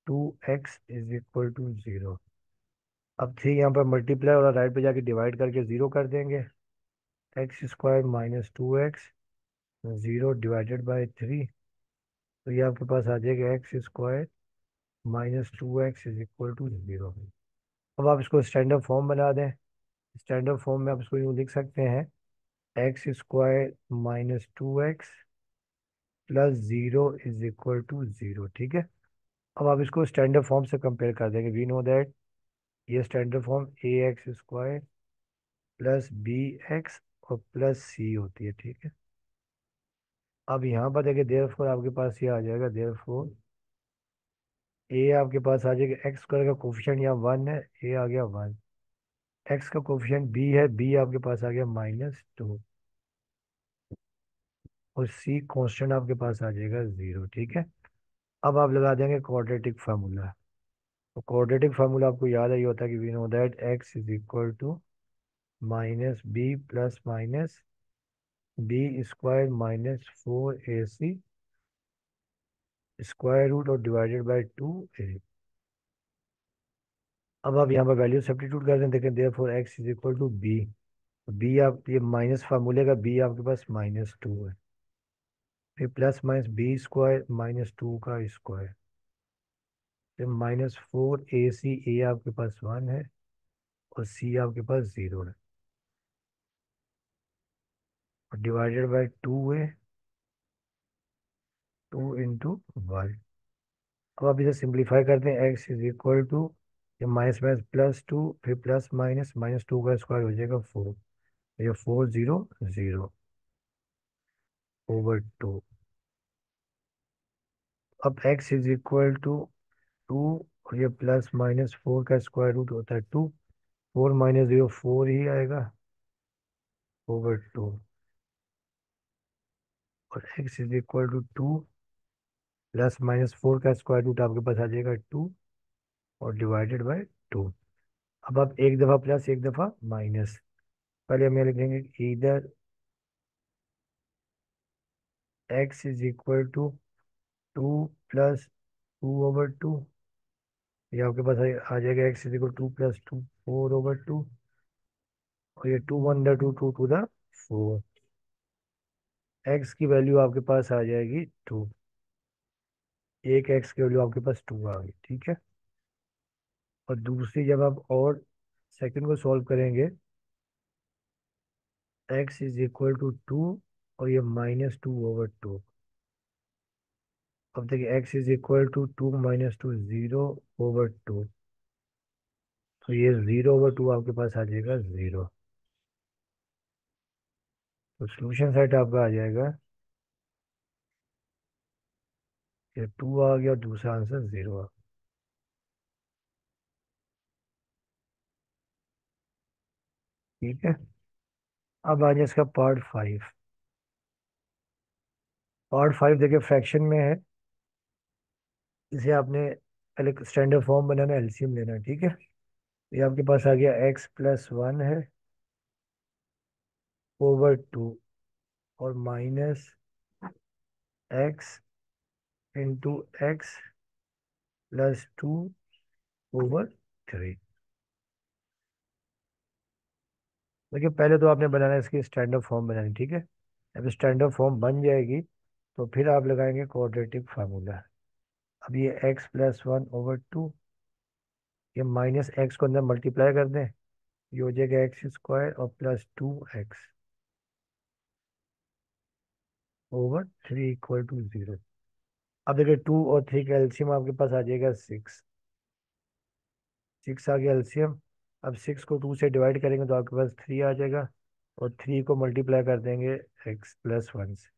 2x = 0। अब 3 यहाँ पर मल्टीप्लाई और राइट पे जाके डिवाइड करके 0 कर देंगे। x² - 2x 0 /3, तो ये आपके पास आ जाएगा x² - 2x = 0। अब आप इसको स्टैंडर्ड फॉर्म बना दें। स्टैंडर्ड फॉर्म में आप इसको यूँ लिख सकते हैं x² - 2x + 0 = 0, ठीक है। अब आप इसको स्टैंडर्ड फॉर्म से कंपेयर कर देंगे। वी नो दैट ये स्टैंडर्ड फॉर्म ax² + bx और +c होती है, ठीक है। अब यहाँ पर देखिए देयरफॉर आपके पास ये आ जाएगा, देयरफॉर a आपके पास आ जाएगा x² का कोफिशिएंट यहाँ 1 है, a आ गया 1। x का कोफिशिएंट b है, b आपके पास आ गया -2 और c कांस्टेंट आपके पास आ जाएगा 0, ठीक है। अब आप लगा देंगे क्वाड्रेटिक फार्मूला। तो क्वाड्रेटिक फार्मूला आपको याद है, ये होता है कि we know that x = -b + -b² - 4ac square root और /2a। अब आप यहाँ पर वैल्यू सब्स्टिट्यूट कर दें, देखें देयरफॉर x = b। b आप ये माइनस फार्मूले का b आपके पास -2 है, फिर +-b² - 2 का स्क्वायर, फिर -4ac, a आपके पास 1 है और c आपके पास 0 है और /2a 2 × 1। अब आप इसे सिंप्लीफाई करते हैं x = ये माइनस माइनस +2 फिर प्लस माइनस -2 का स्क्वायर हो जाएगा 4, ये 400/2। अब x = 2 और ये +-4 का स्क्वायर रूट होता है 2, 4 - 0 4 ही आएगा /2। और x = 2 +-4 का स्क्वायर रूट आपके पास आ जाएगा 2 और /2। अब आप एक दफ़ा प्लस एक दफ़ा माइनस, पहले हम यहाँ लिखेंगे इधर x = 2 + 2/2, ये आपके पास आ जाएगा x = 2 + 2 4/2 और ये 2 1 2 2 to the 4। एक्स की वैल्यू आपके पास आ जाएगी 2। एक एक्स की वैल्यू आपके पास 2 आ गई, ठीक है। और दूसरी जब आप और सेकंड को सॉल्व करेंगे, x = 2 और ये -2/2। अब देखिए x = 2 -2 0/2। तो ये 0/2 आपके पास आ जाएगा 0। तो सोल्यूशन सेट आपका आ जाएगा, ये 2 आ गया और दूसरा आंसर 0 आ गया, ठीक है। अब आ जाए इसका पार्ट 5। पार्ट 5 देखिए फ्रैक्शन में है। इसे आपने पहले स्टैंडर्ड फॉर्म बनाना, एलसीएम लेना है, ठीक है। ये आपके पास आ गया x+1 है ओवर 2 और -x × x + 2/3। देखिए पहले तो आपने बनाना है इसकी स्टैंडर्ड फॉर्म बनानी, ठीक है। जब स्टैंडर्ड फॉर्म बन जाएगी तो फिर आप लगाएंगे क्वाड्रेटिक फार्मूला। अब ये x+1/2, ये -x को अंदर मल्टीप्लाई कर दें, ये हो जाएगा x² और +2x/3 = 0। अब देखिए 2 और 3 का एलसीएम आपके पास आ जाएगा 6। 6 आ गया एलसीएम। अब 6 को 2 से डिवाइड करेंगे तो आपके पास 3 आ जाएगा। और 3 को मल्टीप्लाई कर देंगे x+1 से,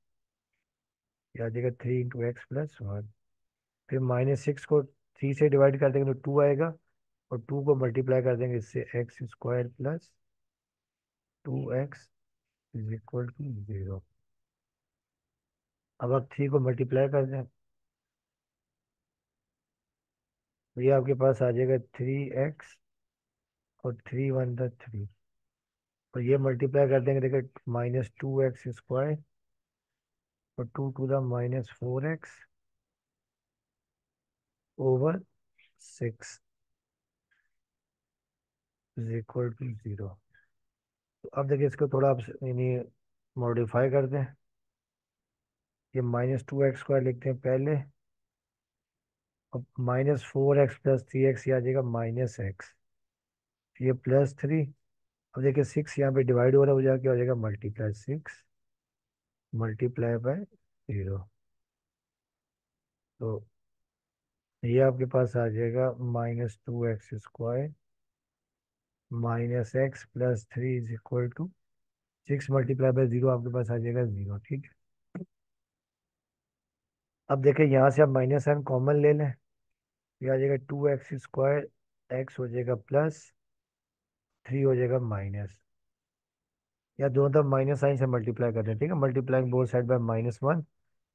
ये आ जाएगा 3 × x+1। फिर -6 को 3 से डिवाइड कर देंगे तो 2 आएगा। और 2 को मल्टीप्लाई कर देंगे इससे x² + 2x = 0। अब आप 3 को मल्टीप्लाई कर दें तो ये आपके पास आ जाएगा 3x और 3 × 1 = 3। और ये मल्टीप्लाई कर देंगे, देखिए -2x² और 2 to the -4x/6 = 0। तो अब देखिए इसको थोड़ा आप यानी मॉडिफाई कर दें। ये -2x² लिखते हैं पहले। अब -4x + 3x, ये आ जाएगा -x। ये +3। अब देखिए 6 यहाँ पे डिवाइड हो रहा है, हो जाएगा क्या हो जाएगा, मल्टीप्लाई 6 × 0। तो ये आपके पास आ जाएगा -2x² -x + 3 = 6 × 0 आपके पास आ जाएगा 0, ठीक है। अब देखिए यहाँ से आप माइनस साइन कॉमन ले लें, ये आ जाएगा 2x²। x हो जाएगा +3 हो जाएगा माइनस, या दोनों तरफ माइनस साइन से मल्टीप्लाई कर दें, ठीक है। मल्टीप्लाइंग बोथ साइड बाय -1,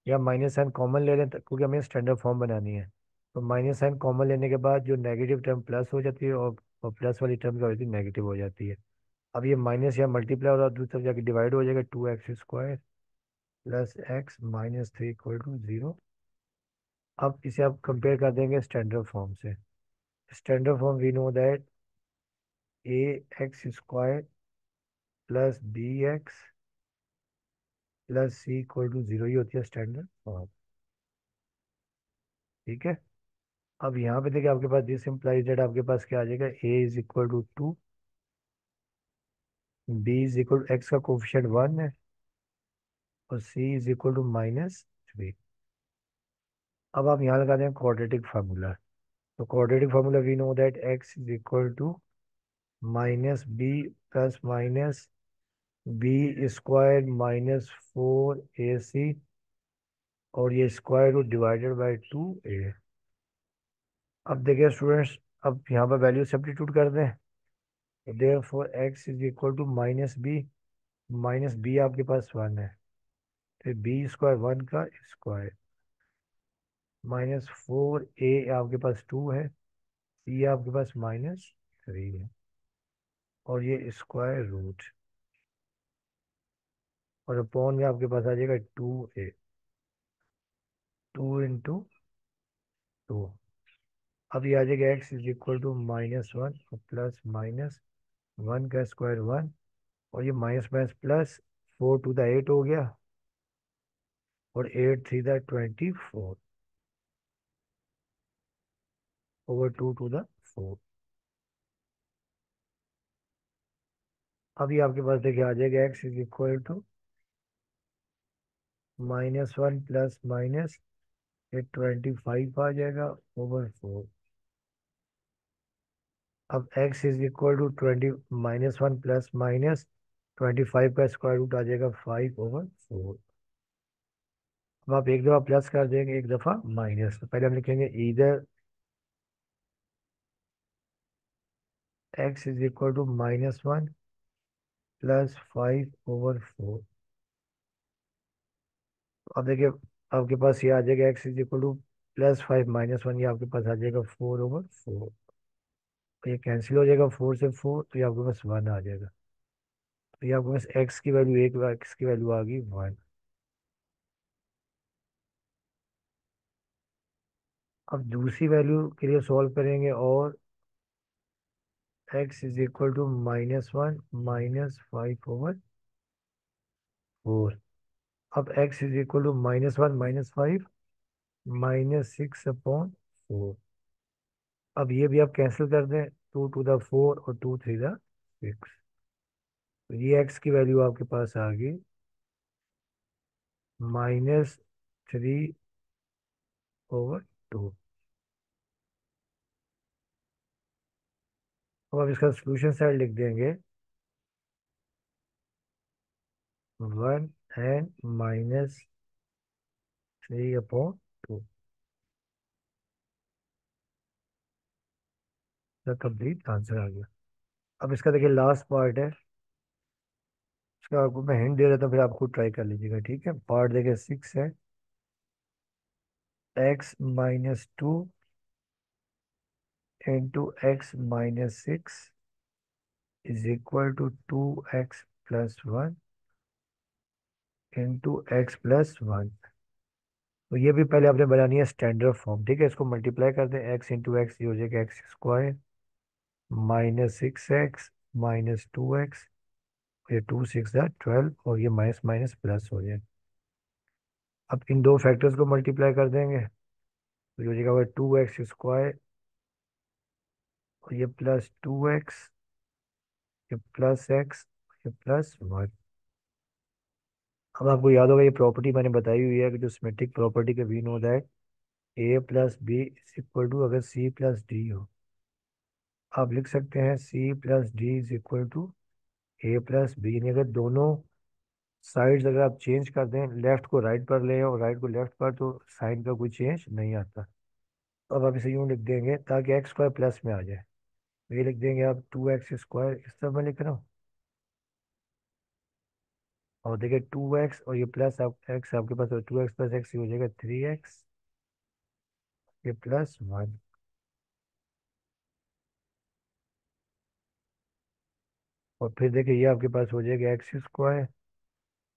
या माइनस साइन कॉमन ले लें क्योंकि हमें स्टैंडर्ड फॉर्म बनानी है। तो माइनस साइन कॉमन लेने के बाद जो नेगेटिव टर्म प्लस हो जाती है और प्लस वाली टर्म क्या होती है, नेगेटिव हो जाती है। अब ये माइनस यहाँ मल्टीप्लाई हो रहा है, दूसरी तरफ जाके डिवाइड हो जाएगा, 2x² + x -3 = 0। अब इसे आप कंपेयर कर देंगे स्टैंडर्ड फॉर्म से। Standard form we know that ax² + bx + c = 0, ही होती है स्टैंडर्ड फॉर्म, ठीक है। अब यहाँ पे देखिए आपके पास दिस इम्प्लाइज दैट आपके पास क्या आ जाएगा, a = 2, b x का कोफिशिएंट 1 है और c = -3। अब आप यहाँ लगा दें क्वाड्रेटिक फार्मूला। तो quadratic formula we know that x = -b + -b² - 4ac और ये square root divided by 2a। अब देखिए स्टूडेंट्स, अब यहाँ पर वैल्यू सब्स्टिट्यूट कर दें तो देयरफॉर x = -b। -b आपके पास 1 है, फिर b² 1 का स्क्वायर, -4a आपके पास 2 है, c आपके पास -3 है और ये स्क्वायर रूट, और अपॉन में आपके पास आ जाएगा 2a, 2 × 2। अब ये आ जाएगा x = -1 और +-1 का स्क्वायर 1 और ये minus minus plus, 4 to the 8 हो गया, और 8 3 द 24 ओवर 2 टू द 4। अभी आपके पास देखिए आ जाएगा x is equal to -1 plus minus ये 25 आ जाएगा ओवर 4। अब x is equal to 20 -1 plus minus 25 का स्क्वायर रूट आ जाएगा 5/4। अब आप एक दफ़ा प्लस कर देंगे, एक दफ़ा माइनस, तो पहले हम लिखेंगे इधर x is equal to -1 plus 5/4। अब देखिए आपके पास ये आ जाएगा x इज इक्वल टू +5 -1, ये आपके पास आ जाएगा 4/4। ये कैंसिल हो जाएगा 4 से 4, तो ये आपके पास 1 आ जाएगा। तो ये आपके पास x की वैल्यू, एक x की वैल्यू आ गई 1। अब दूसरी वैल्यू के लिए सॉल्व करेंगे, और x इज इक्वल टू -1 -5/4। अब x इज इक्वल टू -1 -5 -6/4। अब ये भी आप कैंसिल कर दें, 2 टू द 4 और 2 3 द 6। तो ये x की वैल्यू आपके पास आ गई -3/2। अब आप इसका सोल्यूशन साइड लिख देंगे 1 एंड -3/2 का कंप्लीट आंसर आ गया। अब इसका देखिए लास्ट पार्ट है, इसका आपको मैं हिंट दे रहा था, फिर आप खुद ट्राई कर लीजिएगा, ठीक है। पार्ट देखिए 6 है, x-2 into x-6 is equal to 2x+1 into x+1। तो ये भी पहले आपने बनानी है स्टैंडर्ड फॉर्म, ठीक है। इसको मल्टीप्लाई कर दें, x इंटू एक्स, ये हो जाएगा x² -6x -2x, ये 2 6 12, और ये माइनस माइनस प्लस हो जाए। अब इन दो फैक्टर्स को मल्टीप्लाई कर देंगे, तो ये हो जाएगा 2x², और ये +2x, ये +x, ये +1। अब आपको याद होगा ये प्रॉपर्टी मैंने बताई हुई है कि जो सिमेट्रिक प्रॉपर्टी के वी नो दैट a+b = अगर c+d हो, आप लिख सकते हैं c+d = a+b। यानी अगर दोनों साइड्स अगर आप चेंज कर दें, लेफ्ट को राइट पर ले और राइट को लेफ्ट पर, तो साइन का कोई चेंज नहीं आता। तो अब आप इसे यूं लिख देंगे ताकि x² प्लस में आ जाए, तो ये लिख देंगे आप 2x², इस तरह मैं लिख रहा हूँ। और देखिए 2x और ये प्लस आप x आपके पास, 2x + x हो जाएगा 3x, ये +1। और फिर देखिए ये आपके पास हो जाएगा x²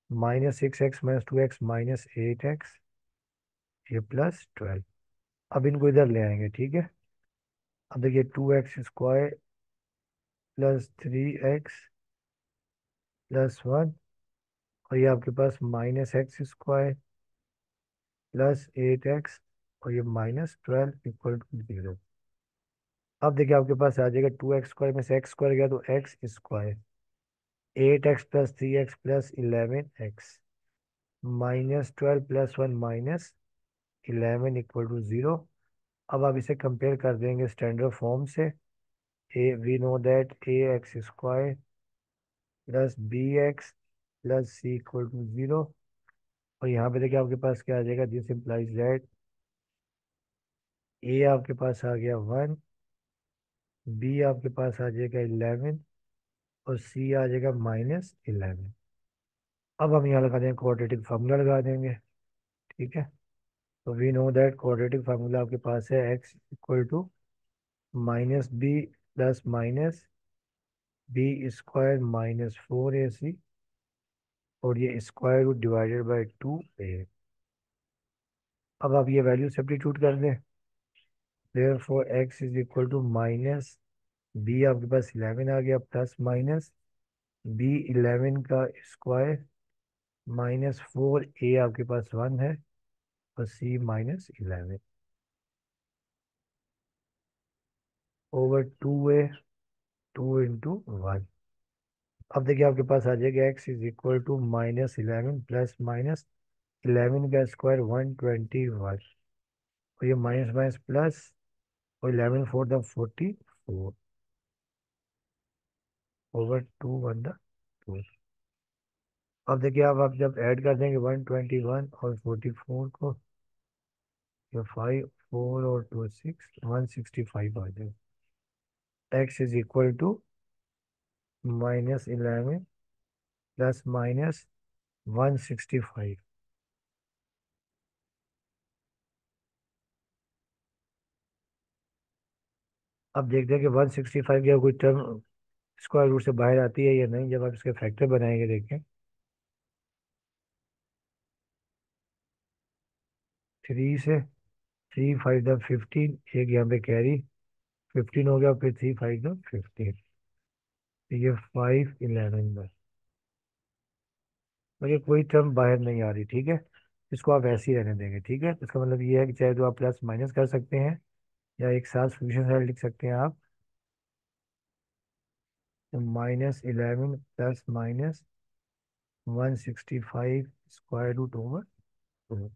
-6x -2x -8x, ये +12। अब इनको इधर ले आएंगे, ठीक है। अब देखिए 2x² +3x +1, और ये आपके पास -x² +8x, और ये -12 = 0। अब देखिए आपके पास आ जाएगा 2x² में से x² गया तो x², 8x + 3x + 11x -12 + 1 -11 = 0। अब आप इसे कंपेयर कर देंगे स्टैंडर्ड फॉर्म से, ए we know that ax² +bx +c = 0। और यहाँ पे देखिए आपके पास क्या आ जाएगा, दिस इम्प्लाइज दैट ए आपके पास आ गया 1, बी आपके पास आ जाएगा 11, और सी आ जाएगा -11। अब हम यहाँ लगा देंगे क्वाड्रेटिक फार्मूला लगा देंगे, ठीक है। तो we know that quadratic formula आपके पास है x =-b plus minus b² -4ac, और ये square root divided by 2a। अब आप ये वैल्यू सब्स्टिट्यूट कर दें, देयरफॉर x = -b आपके पास 11 आ गया, प्लस माइनस B11 का स्क्वायर -4A आपके पास 1 है, और C -11 ओवर 2A, 2 × 1। अब देखिए आपके पास आ जाएगा x = -11 प्लस -11 का स्क्वायर 121, और ये माइनस माइनस प्लस, और 11 × 4 = 44 ओवर 2 × 2। अब देखिए आप जब ऐड कर देंगे 121 और 44 को, तो 5 4 और 2 6 165 आ जाएगा। x = -11 plus -165। अब देखते हैं कि 165 की कोई टर्म स्क्वायर रूट से बाहर आती है या नहीं, जब आप इसके फैक्टर बनाएंगे देखें। 3 से 3 × 5 = 15, एक यहाँ पे कैरी 15 हो गया, फिर 3 × 5 = 15, तो ये 511 बस। मुझे कोई टर्म बाहर नहीं आ रही, ठीक है। इसको आप ऐसे ही रहने देंगे, ठीक है। इसका मतलब ये है कि चाहे तो आप प्लस माइनस कर सकते हैं, या एक साथ फ्यूजन साइड लिख सकते हैं आप। तो -11 प्लस -165 स्क्वायर रूट ओवर 2,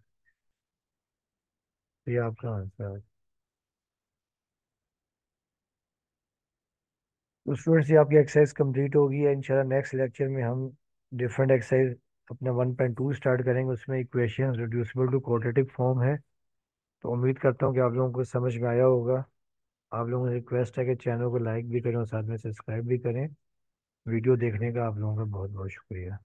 ये आपका आंसर है। तो स्टूडेंट्स, ये आपकी एक्सरसाइज कंप्लीट होगी है। इंशाल्लाह नेक्स्ट लेक्चर में हम डिफरेंट एक्सरसाइज अपना 1.2 स्टार्ट करेंगे। उसमें equation reducible to quadratic form है। तो उम्मीद करता हूँ कि आप लोगों को समझ में आया होगा। आप लोगों से रिक्वेस्ट है कि चैनल को लाइक भी करें और साथ में सब्सक्राइब भी करें। वीडियो देखने का आप लोगों का बहुत बहुत शुक्रिया।